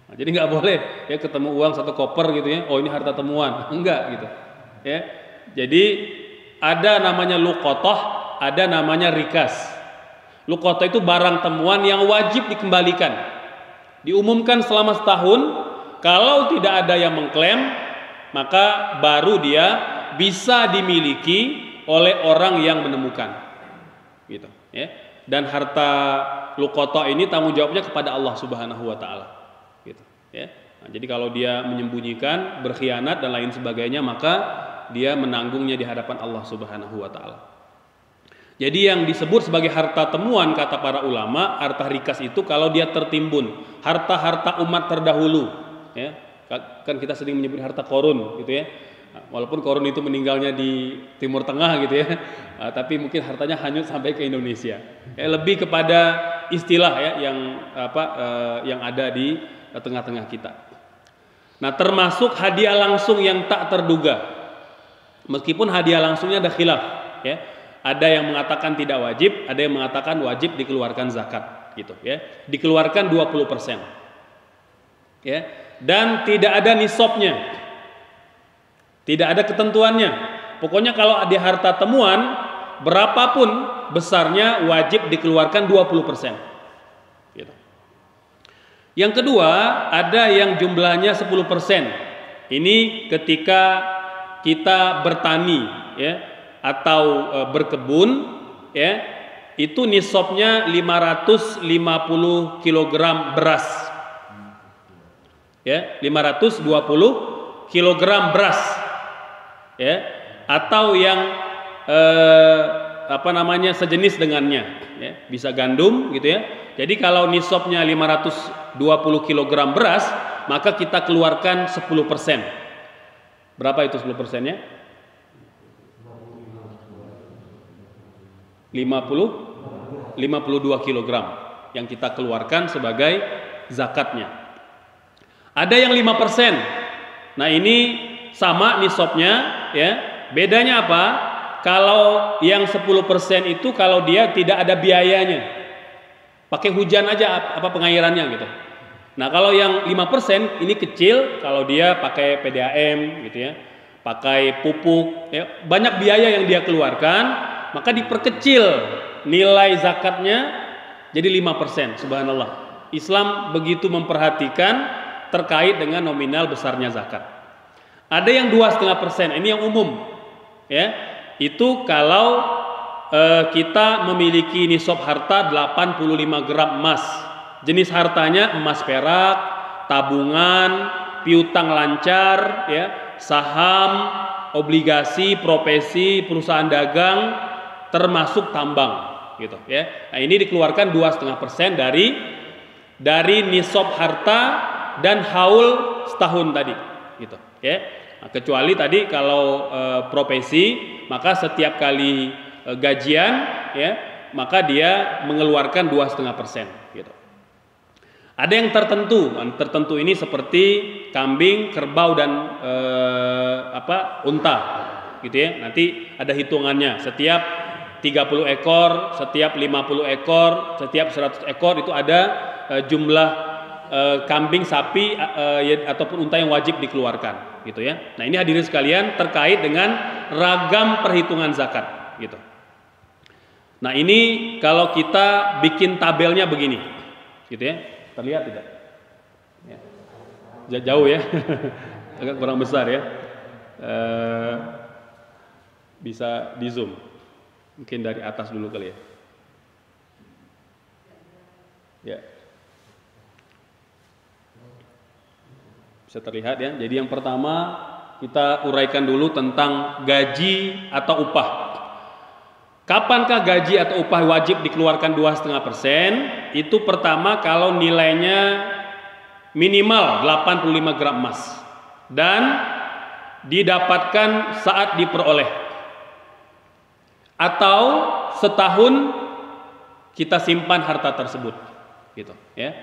Nah, jadi nggak boleh ya ketemu uang 1 koper gitu ya, oh ini harta temuan, enggak gitu, ya. Jadi ada namanya luqotoh, ada namanya rikas. Luqotoh itu barang temuan yang wajib dikembalikan, diumumkan selama setahun. Kalau tidak ada yang mengklaim, maka baru dia bisa dimiliki oleh orang yang menemukan, gitu, ya. Dan harta luqotoh ini tanggung jawabnya kepada Allah Subhanahu wa taala, gitu, ya. Nah, jadi kalau dia menyembunyikan, berkhianat dan lain sebagainya, maka dia menanggungnya di hadapan Allah Subhanahu wa taala. Jadi yang disebut sebagai harta temuan kata para ulama, harta rikas itu kalau dia tertimbun, harta-harta umat terdahulu, ya. Kan kita sering menyebut harta korun, gitu ya. Walaupun korun itu meninggalnya di Timur Tengah, gitu ya, tapi mungkin hartanya hanyut sampai ke Indonesia. Lebih kepada istilah ya yang ada di tengah-tengah kita. Nah, termasuk hadiah langsung yang tak terduga. Meskipun hadiah langsungnya ada khilaf, ya. Ada yang mengatakan tidak wajib, ada yang mengatakan wajib dikeluarkan zakat, gitu ya. Dikeluarkan 20%. Ya. Dan tidak ada nisabnya. Tidak ada ketentuannya. Pokoknya kalau ada harta temuan, berapapun besarnya wajib dikeluarkan 20%. Gitu. Yang kedua, ada yang jumlahnya 10%. Ini ketika kita bertani, ya, atau berkebun, ya, itu nisabnya 550 kg beras. Ya, 520 kg beras. Ya, atau yang sejenis dengannya, ya, bisa gandum, gitu ya. Jadi kalau nisabnya 520 kg beras, maka kita keluarkan 10%. Berapa itu 10%-nya? 50 52 kilogram yang kita keluarkan sebagai zakatnya. Ada yang 5%. Nah, ini sama nisabnya ya. Bedanya apa? Kalau yang 10% itu kalau dia tidak ada biayanya, pakai hujan aja apa pengairannya gitu. Nah, kalau yang 5% ini kecil, kalau dia pakai PDAM gitu ya, pakai pupuk ya, banyak biaya yang dia keluarkan, maka diperkecil nilai zakatnya jadi 5%. Subhanallah. Islam begitu memperhatikan terkait dengan nominal besarnya zakat. Ada yang 2,5%, ini yang umum ya. Itu kalau kita memiliki nisab harta 85 gram emas. Jenis hartanya emas perak, tabungan, piutang lancar ya, saham, obligasi, profesi, perusahaan dagang, termasuk tambang gitu ya. Nah, ini dikeluarkan 2,5% dari nisab harta dan haul setahun tadi gitu ya. Nah, kecuali tadi kalau profesi, maka setiap kali gajian ya, maka dia mengeluarkan 2,5% gitu. Ada yang tertentu ini seperti kambing, kerbau dan unta gitu ya. Nanti ada hitungannya, setiap 30 ekor, setiap 50 ekor, setiap 100 ekor itu ada jumlah kambing, sapi ataupun unta yang wajib dikeluarkan gitu ya. Nah, ini hadirin sekalian terkait dengan ragam perhitungan zakat gitu. Nah, ini kalau kita bikin tabelnya begini gitu ya, terlihat tidak? Ya. Jauh ya, agak kurang besar ya. Bisa di zoom, mungkin dari atas dulu kali ya. Ya. Bisa terlihat ya. Jadi yang pertama kita uraikan dulu tentang gaji atau upah. Kapankah gaji atau upah wajib dikeluarkan 2,5%? Itu pertama kalau nilainya minimal 85 gram emas dan didapatkan saat diperoleh, atau setahun kita simpan harta tersebut gitu ya.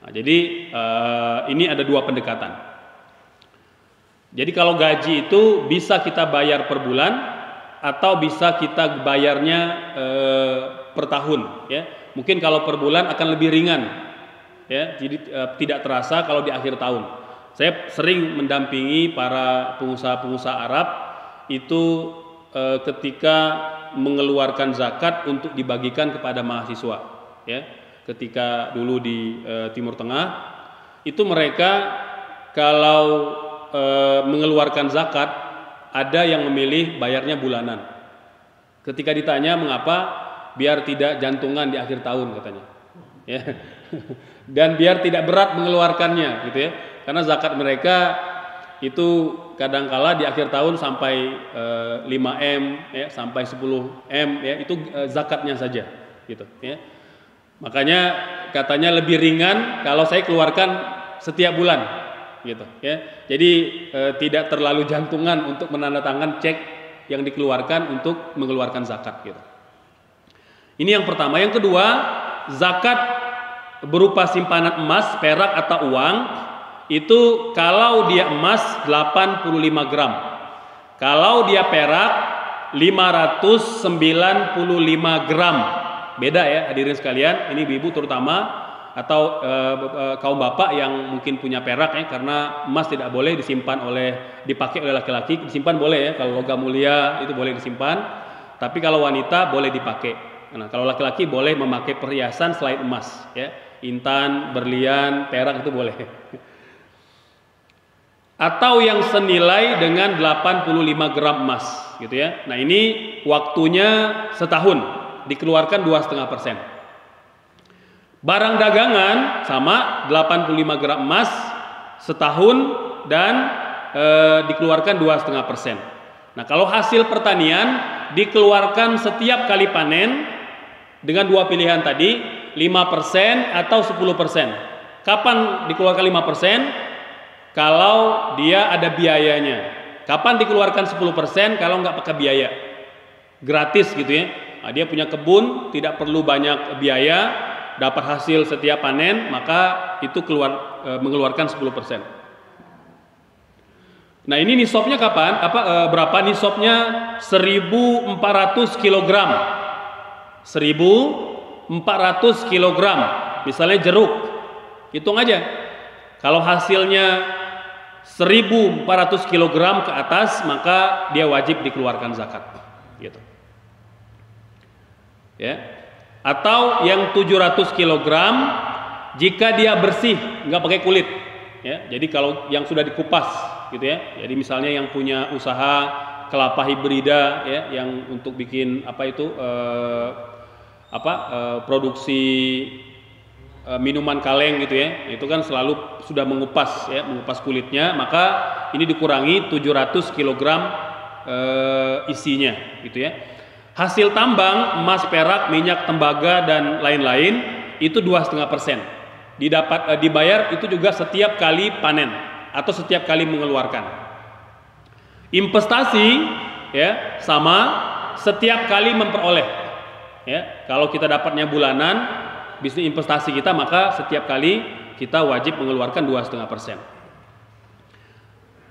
Nah, jadi ini ada dua pendekatan. Jadi kalau gaji itu bisa kita bayar per bulan atau bisa kita bayarnya per tahun ya. Mungkin kalau per bulan akan lebih ringan ya, jadi tidak terasa kalau di akhir tahun. Saya sering mendampingi para pengusaha-pengusaha Arab itu ketika mengeluarkan zakat untuk dibagikan kepada mahasiswa ya. Ketika dulu di Timur Tengah itu mereka kalau mengeluarkan zakat ada yang memilih bayarnya bulanan. Ketika ditanya mengapa, biar tidak jantungan di akhir tahun katanya ya. Dan biar tidak berat mengeluarkannya gitu ya, karena zakat mereka itu kadangkala di akhir tahun sampai 5M ya, sampai 10M ya, itu zakatnya saja gitu ya. Makanya katanya lebih ringan kalau saya keluarkan setiap bulan gitu ya. Jadi tidak terlalu jantungan untuk menandatangan cek yang dikeluarkan untuk mengeluarkan zakat gitu. Ini yang pertama. Yang kedua, zakat berupa simpanan emas, perak atau uang itu kalau dia emas 85 gram. Kalau dia perak 595 gram. Beda ya hadirin sekalian, ini ibu-ibu terutama atau kaum bapak yang mungkin punya perak ya, karena emas tidak boleh dipakai oleh laki-laki. Disimpan boleh ya, kalau logam mulia itu boleh disimpan, tapi kalau wanita boleh dipakai. Nah, kalau laki-laki boleh memakai perhiasan selain emas ya, intan, berlian, perak itu boleh. Atau yang senilai dengan 85 gram emas gitu ya. Nah, ini waktunya setahun, dikeluarkan 2,5%. Barang dagangan sama 85 gram emas setahun dan dikeluarkan 2,5%. Nah, kalau hasil pertanian dikeluarkan setiap kali panen dengan dua pilihan tadi, 5% atau 10%. Kapan dikeluarkan 5%? Kalau dia ada biayanya. Kapan dikeluarkan 10%? Kalau nggak pakai biaya, gratis gitu ya. Nah, dia punya kebun, tidak perlu banyak biaya, dapat hasil setiap panen, maka itu mengeluarkan 10%. Nah, ini nisabnya kapan? Berapa nisabnya? 1.400 kg. 1.400 kg. Misalnya jeruk. Hitung aja. Kalau hasilnya 1.400 kg ke atas, maka dia wajib dikeluarkan zakat. Gitu. Ya. Atau yang 700 kg jika dia bersih, nggak pakai kulit. Ya. Jadi kalau yang sudah dikupas, gitu ya. Jadi misalnya yang punya usaha kelapa hibrida, ya, yang untuk bikin produksi minuman kaleng gitu ya, itu kan selalu sudah mengupas kulitnya, maka ini dikurangi 700 kg isinya gitu ya. Hasil tambang emas, perak, minyak, tembaga dan lain-lain itu 2,5%. Dibayar itu juga setiap kali panen atau setiap kali mengeluarkan. Investasi ya sama, setiap kali memperoleh. Ya, kalau kita dapatnya bulanan, bisnis investasi kita, maka setiap kali kita wajib mengeluarkan 2,5%.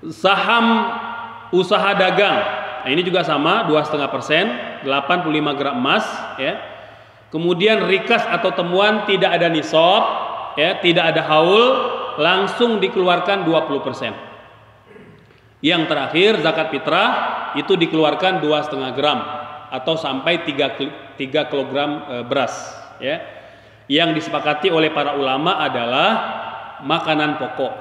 Saham usaha dagang, nah ini juga sama 2,5%, 85 gram emas ya. Kemudian rikas atau temuan tidak ada nisab ya, tidak ada haul, langsung dikeluarkan 20%. Yang terakhir zakat fitrah itu dikeluarkan 2,5 gram atau sampai 3 kg beras ya. Yang disepakati oleh para ulama adalah makanan pokok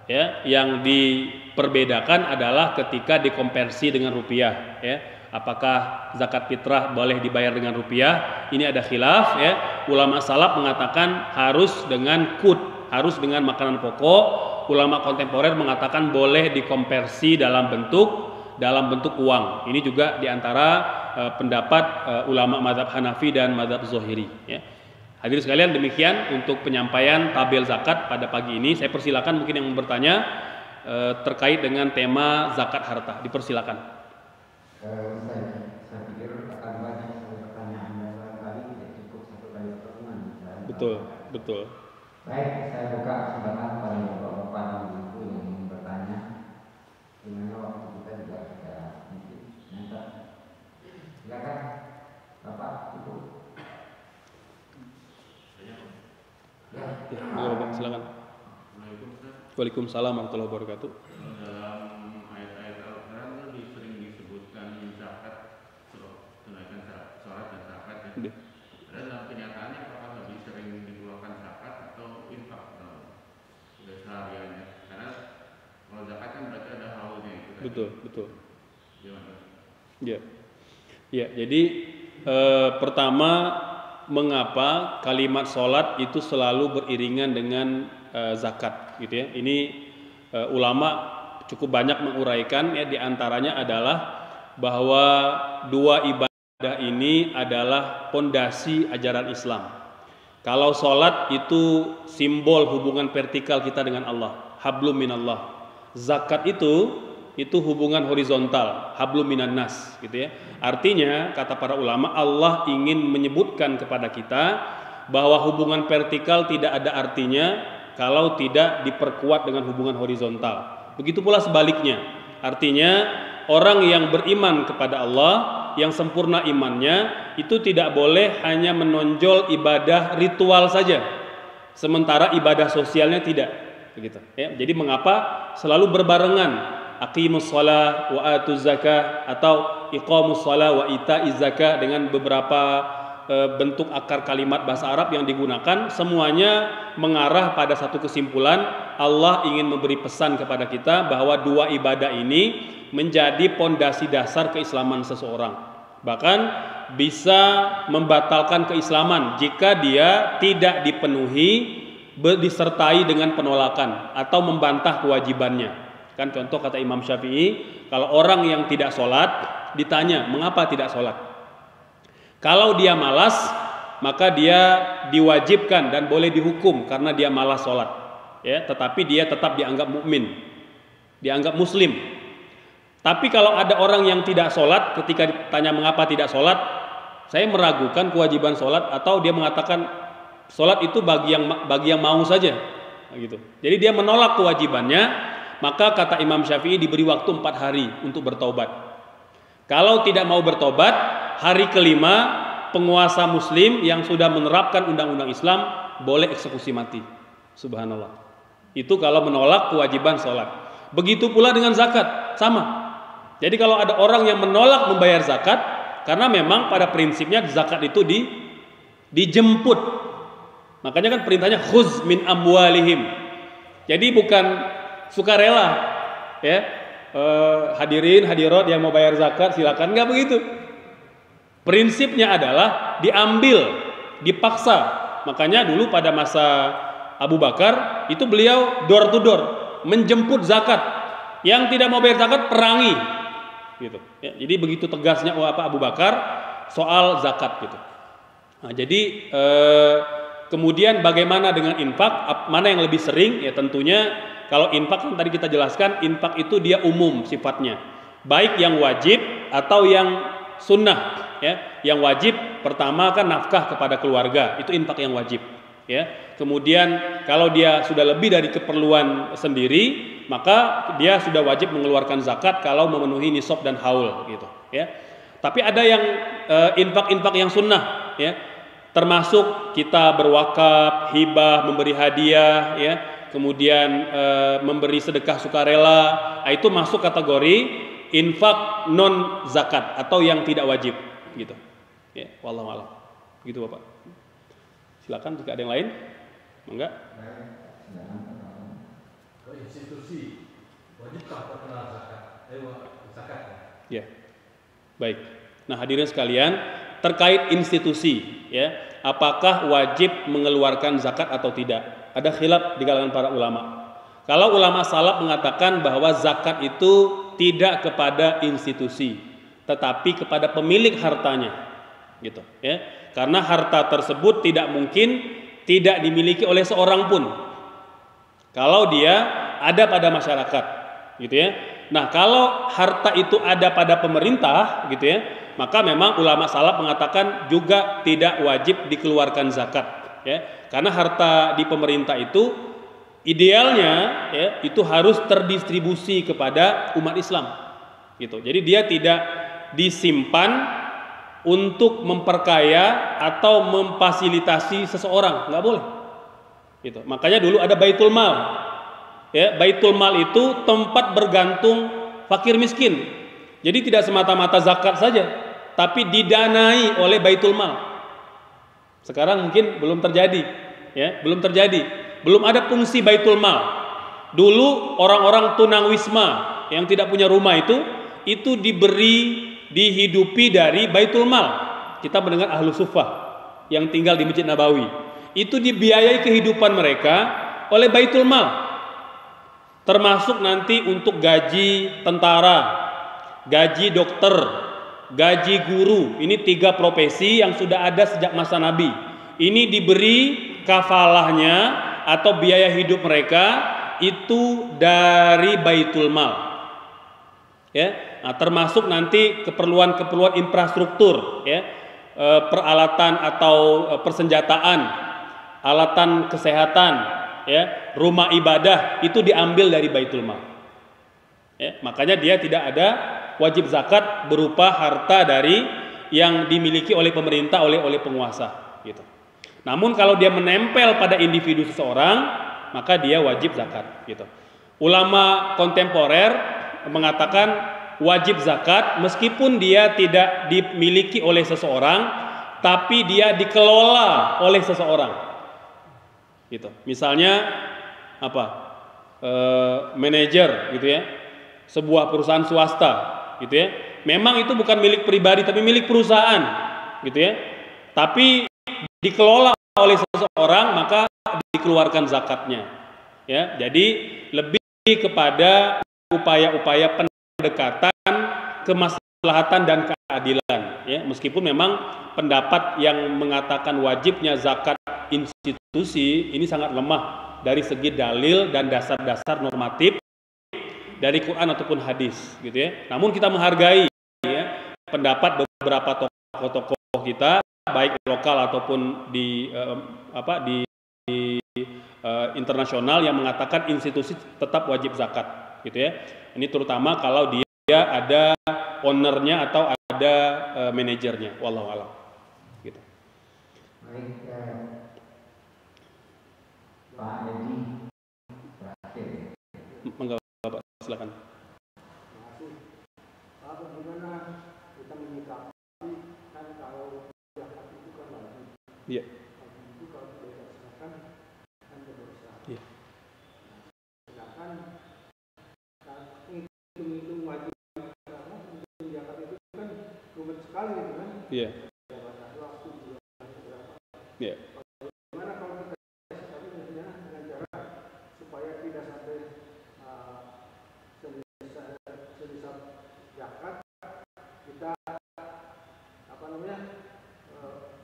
ya. Yang diperbedakan adalah ketika dikonversi dengan rupiah ya. Apakah zakat fitrah boleh dibayar dengan rupiah? Ini ada khilaf ya. Ulama salaf mengatakan harus dengan qut, harus dengan makanan pokok. Ulama kontemporer mengatakan boleh dikonversi dalam bentuk uang. Ini juga diantara pendapat ulama mazhab Hanafi dan mazhab Zohiri ya. Hadirin sekalian, demikian untuk penyampaian tabel zakat pada pagi ini. Saya persilakan mungkin yang bertanya terkait dengan tema zakat harta, dipersilakan. Saya pikir akan banyak pertanyaan dan barangkali tidak cukup satu kali pertemuan. Betul. Baik, saya buka kesempatan pada bapak-bapak dan ibu yang ingin bertanya. Sebenarnya waktu kita juga sudah sedikit. Silakan, bapak, ibu. Ya, silakan. Waalaikumsalam warahmatullahi wabarakatuh. Dalam kenyataannya apakah lebih sering dikeluarkan zakat atau infak sehariannya? Karena kalau zakat kan berarti ada haulnya itu. Betul. Gimana? Ya, jadi pertama, mengapa kalimat sholat itu selalu beriringan dengan zakat gitu ya. Ini ulama cukup banyak menguraikan ya, diantaranya adalah bahwa dua ibadah ini adalah pondasi ajaran Islam. Kalau sholat itu simbol hubungan vertikal kita dengan Allah, hablum minallah. Zakat itu hubungan horizontal, hablum minan nas gitu ya. Artinya kata para ulama, Allah ingin menyebutkan kepada kita bahwa hubungan vertikal tidak ada artinya kalau tidak diperkuat dengan hubungan horizontal. Begitu pula sebaliknya. Artinya orang yang beriman kepada Allah, yang sempurna imannya, itu tidak boleh hanya menonjol ibadah ritual saja, sementara ibadah sosialnya tidak, begitu ya. Jadi mengapa selalu berbarengan aqimus shalah wa atuz zakah atau iqamus shalah wa itaiz zakah dengan beberapa bentuk akar kalimat bahasa Arab yang digunakan, semuanya mengarah pada satu kesimpulan. Allah ingin memberi pesan kepada kita bahwa dua ibadah ini menjadi pondasi dasar keislaman seseorang, bahkan bisa membatalkan keislaman jika dia tidak dipenuhi disertai dengan penolakan atau membantah kewajibannya. Kan contoh kata Imam Syafi'i, kalau orang yang tidak sholat ditanya mengapa tidak sholat, kalau dia malas maka dia diwajibkan dan boleh dihukum karena dia malas sholat ya, tetapi dia tetap dianggap mukmin, dianggap muslim. Tapi kalau ada orang yang tidak sholat, ketika ditanya mengapa tidak sholat, Saya meragukan kewajiban sholat, atau dia mengatakan sholat itu bagi yang mau saja, gitu. Jadi dia menolak kewajibannya, maka kata Imam Syafi'i diberi waktu 4 hari untuk bertobat. Kalau tidak mau bertobat, hari kelima penguasa muslim yang sudah menerapkan undang-undang Islam boleh eksekusi mati. Subhanallah. Itu kalau menolak kewajiban sholat. Begitu pula dengan zakat, sama. Jadi kalau ada orang yang menolak membayar zakat, karena memang pada prinsipnya zakat itu dijemput. Makanya kan perintahnya khuz min amwalihim. Jadi bukan sukarela, ya. Hadirin hadirat yang mau bayar zakat silakan, nggak begitu. Prinsipnya adalah diambil, dipaksa. Makanya dulu pada masa Abu Bakar itu beliau door to door menjemput zakat. Yang tidak mau bayar zakat perangi, gitu. Ya, jadi begitu tegasnya Abu Bakar soal zakat, gitu. Nah, jadi kemudian bagaimana dengan infak? Mana yang lebih sering? Ya tentunya kalau infak kan tadi kita jelaskan, infak itu dia umum sifatnya, baik yang wajib atau yang sunnah. Ya, yang wajib pertama kan nafkah kepada keluarga, itu infak yang wajib. Ya, kemudian kalau dia sudah lebih dari keperluan sendiri, maka dia sudah wajib mengeluarkan zakat kalau memenuhi nisab dan haul, gitu. Ya, tapi ada yang infak-infak yang sunnah, ya, termasuk kita berwakaf, hibah, memberi hadiah, ya, kemudian memberi sedekah sukarela, itu masuk kategori infak non zakat atau yang tidak wajib, gitu. Ya, wallahu a'lam. Gitu Bapak. Silakan jika ada yang lain. Enggak? Ke institusi wajibkah terkena zakat? Ya. Baik. Nah, hadirin sekalian, terkait institusi, ya, apakah wajib mengeluarkan zakat atau tidak? Ada khilaf di kalangan para ulama. Kalau ulama salaf mengatakan bahwa zakat itu tidak kepada institusi, tetapi kepada pemilik hartanya, gitu, ya. Karena harta tersebut tidak mungkin tidak dimiliki oleh seorang pun kalau dia ada pada masyarakat, gitu ya. Nah, kalau harta itu ada pada pemerintah, gitu ya, maka memang ulama salaf mengatakan juga tidak wajib dikeluarkan zakat, ya. Karena harta di pemerintah itu idealnya, ya, itu harus terdistribusi kepada umat Islam, gitu. Jadi dia tidak disimpan untuk memperkaya atau memfasilitasi seseorang, nggak boleh. Gitu. Makanya dulu ada Baitul Mal. Ya, Baitul Mal itu tempat bergantung fakir miskin. Jadi tidak semata-mata zakat saja, tapi didanai oleh Baitul Mal. Sekarang mungkin belum terjadi, ya, belum terjadi. Belum ada fungsi Baitul Mal. Dulu orang-orang tunawisma yang tidak punya rumah itu dihidupi dari Baitul Mal. Kita mendengar Ahlu Suffah yang tinggal di Masjid Nabawi, itu dibiayai kehidupan mereka oleh Baitul Mal, termasuk nanti untuk gaji tentara, gaji dokter, gaji guru. Ini 3 profesi yang sudah ada sejak masa Nabi. Ini diberi kafalahnya atau biaya hidup mereka itu dari Baitul Mal. Ya, nah, termasuk nanti keperluan infrastruktur, ya, peralatan atau persenjataan, alatan kesehatan, ya, rumah ibadah itu diambil dari Baitul Mal. Ya, makanya dia tidak ada wajib zakat berupa harta dari yang dimiliki oleh pemerintah, oleh penguasa, gitu. Namun kalau dia menempel pada individu seseorang, maka dia wajib zakat, gitu. Ulama kontemporer mengatakan wajib zakat meskipun dia tidak dimiliki oleh seseorang, tapi dia dikelola oleh seseorang, gitu. Misalnya manajer, gitu ya, sebuah perusahaan swasta, gitu ya. Memang itu bukan milik pribadi tapi milik perusahaan, gitu ya. Tapi dikelola oleh seseorang, maka dikeluarkan zakatnya, ya. Jadi lebih kepada upaya-upaya pendekatan kemaslahatan dan keadilan, ya. Meskipun memang pendapat yang mengatakan wajibnya zakat institusi ini sangat lemah dari segi dalil dan dasar-dasar normatif dari Quran ataupun hadis, gitu ya. Namun kita menghargai, ya, pendapat beberapa tokoh-tokoh kita baik lokal ataupun di internasional yang mengatakan institusi tetap wajib zakat gitu ya. Ini terutama kalau dia ada ownernya atau ada manajernya, wallahu a'lam gitu. Baik, Pak Edi terakhir. Monggo Bapak, silakan. Bagaimana kita menyikapi kan kalau zakat itu kan wajib. Iya. Itu kalau tidak dilaksanakan kan berdosa. Iya. Sedangkan hitung wajib karena hitung zakat itu kan rumit sekali gitu kan. Iya. Batas waktu berapa. Iya. Bagaimana kalau kita tapi misalnya dengan cara supaya tidak sampai sebisa zakat kita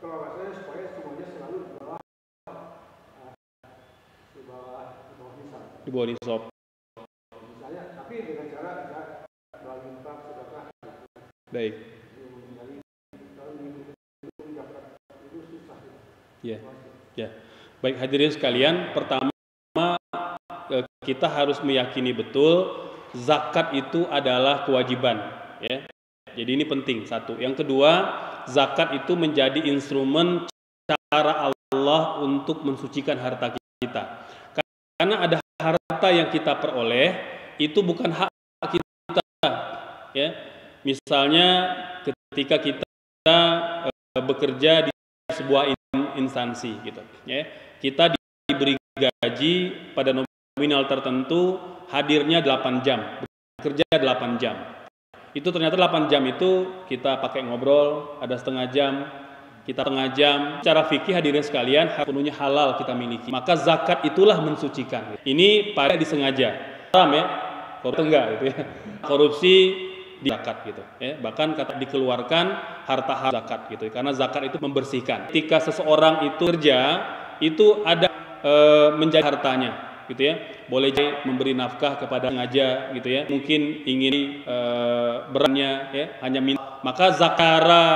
keluarga supaya semuanya selalu di bawah nisab. Di bawah nisab. Misalnya, tapi dengan cara bagi infak sedekah. Baik. Kalau dihitung zakat itu susah. Ya. Ya. Baik hadirin sekalian, pertama kita harus meyakini betul zakat itu adalah kewajiban, ya. Jadi ini penting satu. Yang kedua, zakat itu menjadi instrumen cara Allah untuk mensucikan harta kita. Karena ada harta yang kita peroleh itu bukan hak kita, ya. Misalnya ketika kita bekerja di sebuah instansi gitu, ya. Kita diberi gaji pada nominal tertentu, hadirnya 8 jam, bekerja 8 jam. Itu ternyata 8 jam itu kita pakai ngobrol, ada setengah jam, kita setengah jam. Secara fikih hadirin sekalian, sepenuhnya halal kita miliki. Maka zakat itulah mensucikan. Ini pada disengaja. Haram ya? Korupsi enggak gitu ya. Korupsi di zakat gitu ya. Bahkan kata dikeluarkan harta zakat gitu. Karena zakat itu membersihkan. Ketika seseorang itu kerja, itu ada menjadi hartanya gitu ya, boleh jadi memberi nafkah kepada sengaja gitu ya, mungkin ingin berannya ya, hanya minta, maka zakara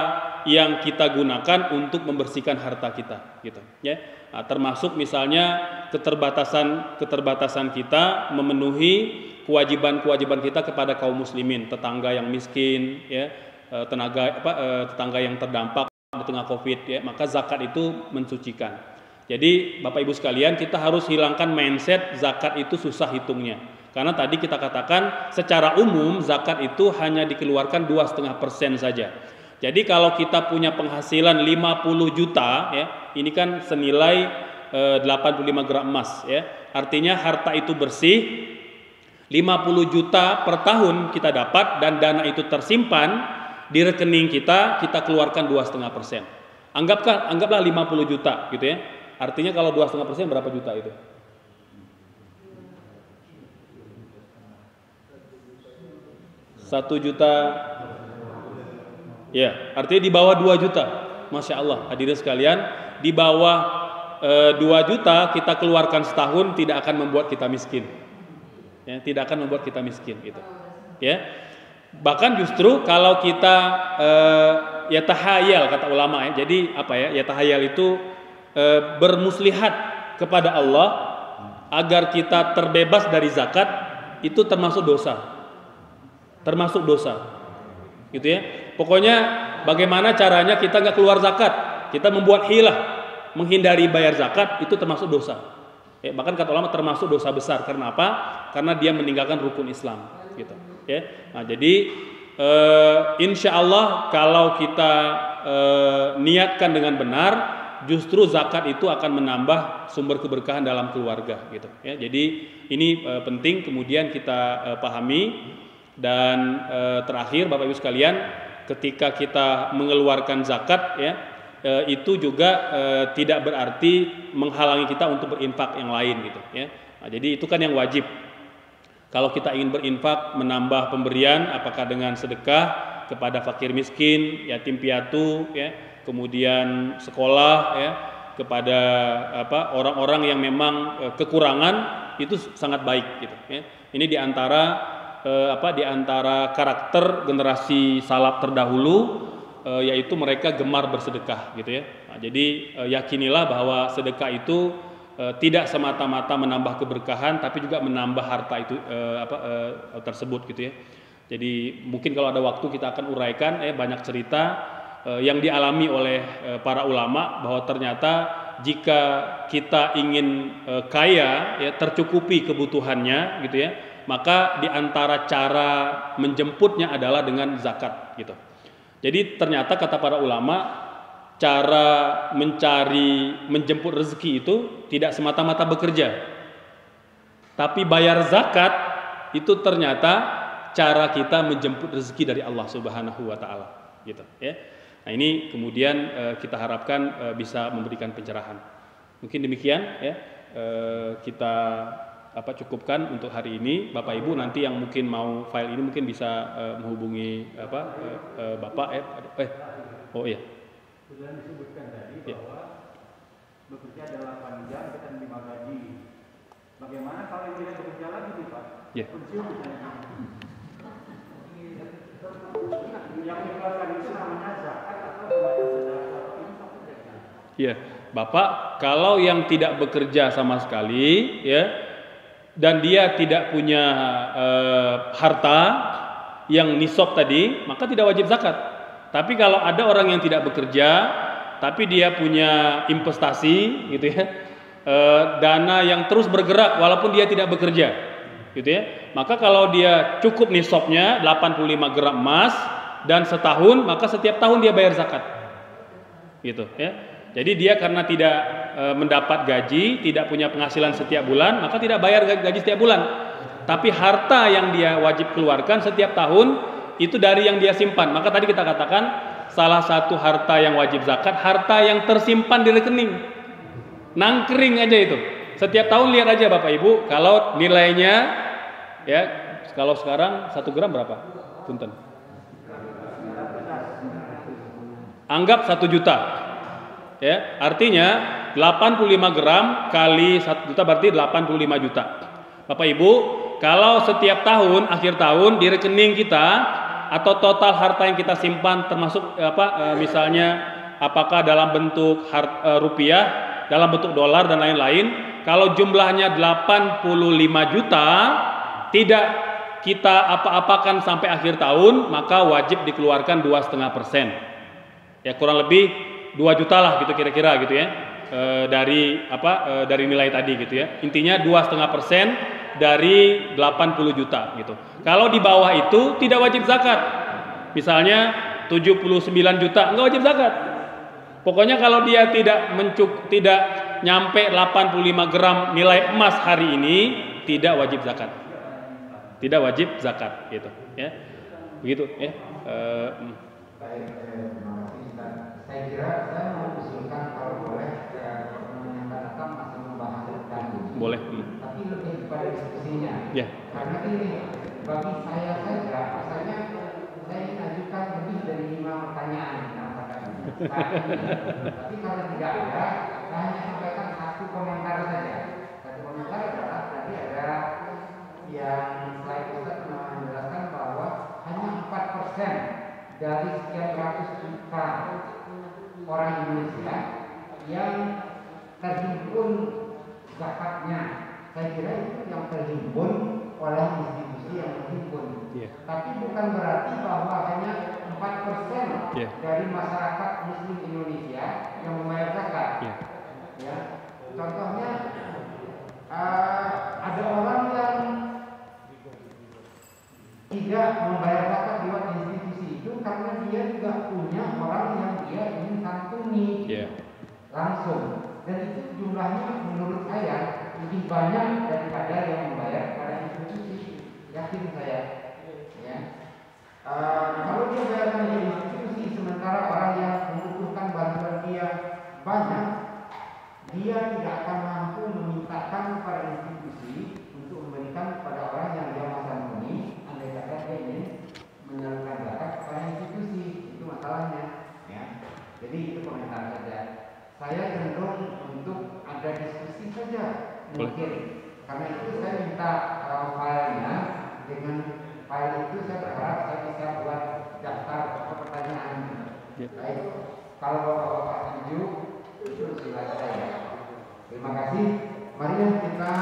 yang kita gunakan untuk membersihkan harta kita gitu ya. Nah, termasuk misalnya keterbatasan kita memenuhi kewajiban kita kepada kaum muslimin, tetangga yang miskin ya, tetangga yang terdampak di tengah Covid ya, maka zakat itu mensucikan. Jadi Bapak Ibu sekalian, kita harus hilangkan mindset zakat itu susah hitungnya. Karena tadi kita katakan secara umum zakat itu hanya dikeluarkan 2,5% saja. Jadi kalau kita punya penghasilan 50 juta ya, ini kan senilai 85 gram emas ya. Artinya harta itu bersih, 50 juta per tahun kita dapat dan dana itu tersimpan di rekening kita keluarkan 2,5%. Anggaplah 50 juta gitu ya. Artinya kalau 2,5% berapa juta itu? 1 juta. Ya, artinya di bawah 2 juta. Masya Allah, hadirin sekalian, di bawah 2 juta kita keluarkan setahun tidak akan membuat kita miskin. Ya, tidak akan membuat kita miskin gitu. Ya. Bahkan justru kalau kita yatahayal kata ulama ya. Jadi apa ya? Yatahayal itu bermuslihat kepada Allah agar kita terbebas dari zakat, itu termasuk dosa. Termasuk dosa. Gitu ya. Pokoknya bagaimana caranya kita nggak keluar zakat, kita membuat hilah, menghindari bayar zakat, itu termasuk dosa. Ya, bahkan kata ulama termasuk dosa besar. Karena apa? Karena dia meninggalkan rukun Islam. Gitu. Ya. Nah, jadi insya Allah kalau kita niatkan dengan benar, justru zakat itu akan menambah sumber keberkahan dalam keluarga gitu ya. Jadi ini penting kemudian kita pahami. Dan terakhir Bapak Ibu sekalian, ketika kita mengeluarkan zakat ya, itu juga tidak berarti menghalangi kita untuk berinfak yang lain gitu ya. Nah, jadi itu kan yang wajib. Kalau kita ingin berinfak, menambah pemberian, apakah dengan sedekah kepada fakir miskin, yatim piatu ya, kemudian sekolah ya, kepada orang-orang yang memang kekurangan, itu sangat baik gitu ya. Ini diantara karakter generasi salaf terdahulu, yaitu mereka gemar bersedekah gitu ya. Nah, jadi yakinilah bahwa sedekah itu tidak semata-mata menambah keberkahan, tapi juga menambah harta itu tersebut gitu ya. Jadi mungkin kalau ada waktu kita akan uraikan banyak cerita yang dialami oleh para ulama bahwa ternyata jika kita ingin kaya ya, tercukupi kebutuhannya gitu ya, maka di antara cara menjemputnya adalah dengan zakat gitu. Jadi ternyata kata para ulama, cara menjemput rezeki itu tidak semata-mata bekerja, tapi bayar zakat itu ternyata cara kita menjemput rezeki dari Allah Subhanahu wa taala gitu ya. Nah, ini kemudian kita harapkan bisa memberikan pencerahan. Mungkin demikian ya. Kita cukupkan untuk hari ini. Bapak Ibu nanti yang mungkin mau file ini mungkin bisa menghubungi Bapak oh iya. Sudah disebutkan tadi Ya. bahwa bekerja 8 jam kita menerima gaji. Bagaimana kalau yang tidak bekerja lagi nih Pak? Ya. Pensiun misalnya. Yang dikeluarkan itu namanya zakat atau semacam sedekah? Iya, Bapak kalau yang tidak bekerja sama sekali ya dan dia tidak punya harta yang nisab tadi, maka tidak wajib zakat. Tapi kalau ada orang yang tidak bekerja tapi dia punya investasi gitu ya, dana yang terus bergerak walaupun dia tidak bekerja gitu ya, maka kalau dia cukup nisabnya 85 gram emas dan setahun, maka setiap tahun dia bayar zakat gitu ya. Jadi dia karena tidak mendapat gaji, tidak punya penghasilan setiap bulan, maka tidak bayar gaji setiap bulan. Tapi harta yang dia wajib keluarkan setiap tahun itu dari yang dia simpan. Maka tadi kita katakan salah satu harta yang wajib zakat, harta yang tersimpan di rekening. Nangkring aja itu. Setiap tahun lihat aja Bapak Ibu, kalau nilainya ya, kalau sekarang 1 gram berapa? Punten. Anggap 1 juta. Ya, artinya 85 gram kali 1 juta berarti 85 juta. Bapak Ibu, kalau setiap tahun akhir tahun di rekening kita atau total harta yang kita simpan termasuk misalnya apakah dalam bentuk rupiah, dalam bentuk dolar dan lain-lain, kalau jumlahnya 85 juta tidak kita apa-apakan sampai akhir tahun, maka wajib dikeluarkan 2,5%. Ya kurang lebih 2 juta lah gitu kira-kira gitu ya. Dari nilai tadi gitu ya. Intinya 2,5% dari 80 juta gitu. Kalau di bawah itu tidak wajib zakat. Misalnya 79 juta enggak wajib zakat. Pokoknya kalau dia tidak nyampe 85 gram nilai emas hari ini, tidak wajib zakat. Tidak wajib zakat gitu ya. Begitu ya. Saya kira saya mau usulkan kalau boleh yang akan datang masih membahas tentang ini. Boleh. Tapi lebih kepada diskusinya. Ya. Karena ini bagi saya saja, rasanya saya ingin ajukan lebih dari 5 pertanyaan tapi kalau tidak ada, saya hanya sampaikan 1 komentar saja. 1 komentar adalah tadi ada yang slide Ustaz menjelaskan bahwa hanya 4% dari sekian ratus juta orang Indonesia yang terhimpun zakatnya. Saya kira itu yang terhimpun oleh institusi yang terhimpun. Tapi bukan berarti bahwa hanya 4% dari masyarakat Muslim Indonesia yang membayar zakat. Ya. Contohnya ada orang yang tidak membayar zakat lewat institusi itu karena dia juga punya orang yang dia ingin santuni langsung, dan itu jumlahnya menurut saya lebih banyak daripada yang membayar pada institusi, yakin saya. Ya. Kalau dia bayarkan di institusi sementara orang yang membutuhkan bantuan dia banyak, dia tidak akan mampu memintakan kepada institusi untuk memberikan kepada orang yang dia mau santuni. Andai kata dia ingin menyalurkan zakat kepada institusi, itu masalahnya. Ya. Jadi itu komentar saja. Saya cenderung untuk ada diskusi saja mungkin. Karena itu saya minta filenya, dengan file itu saya berharap saya bisa buat daftar pertanyaan. Baik, kalau Bapak setuju, itu silakan ya. Terima kasih. Mari kita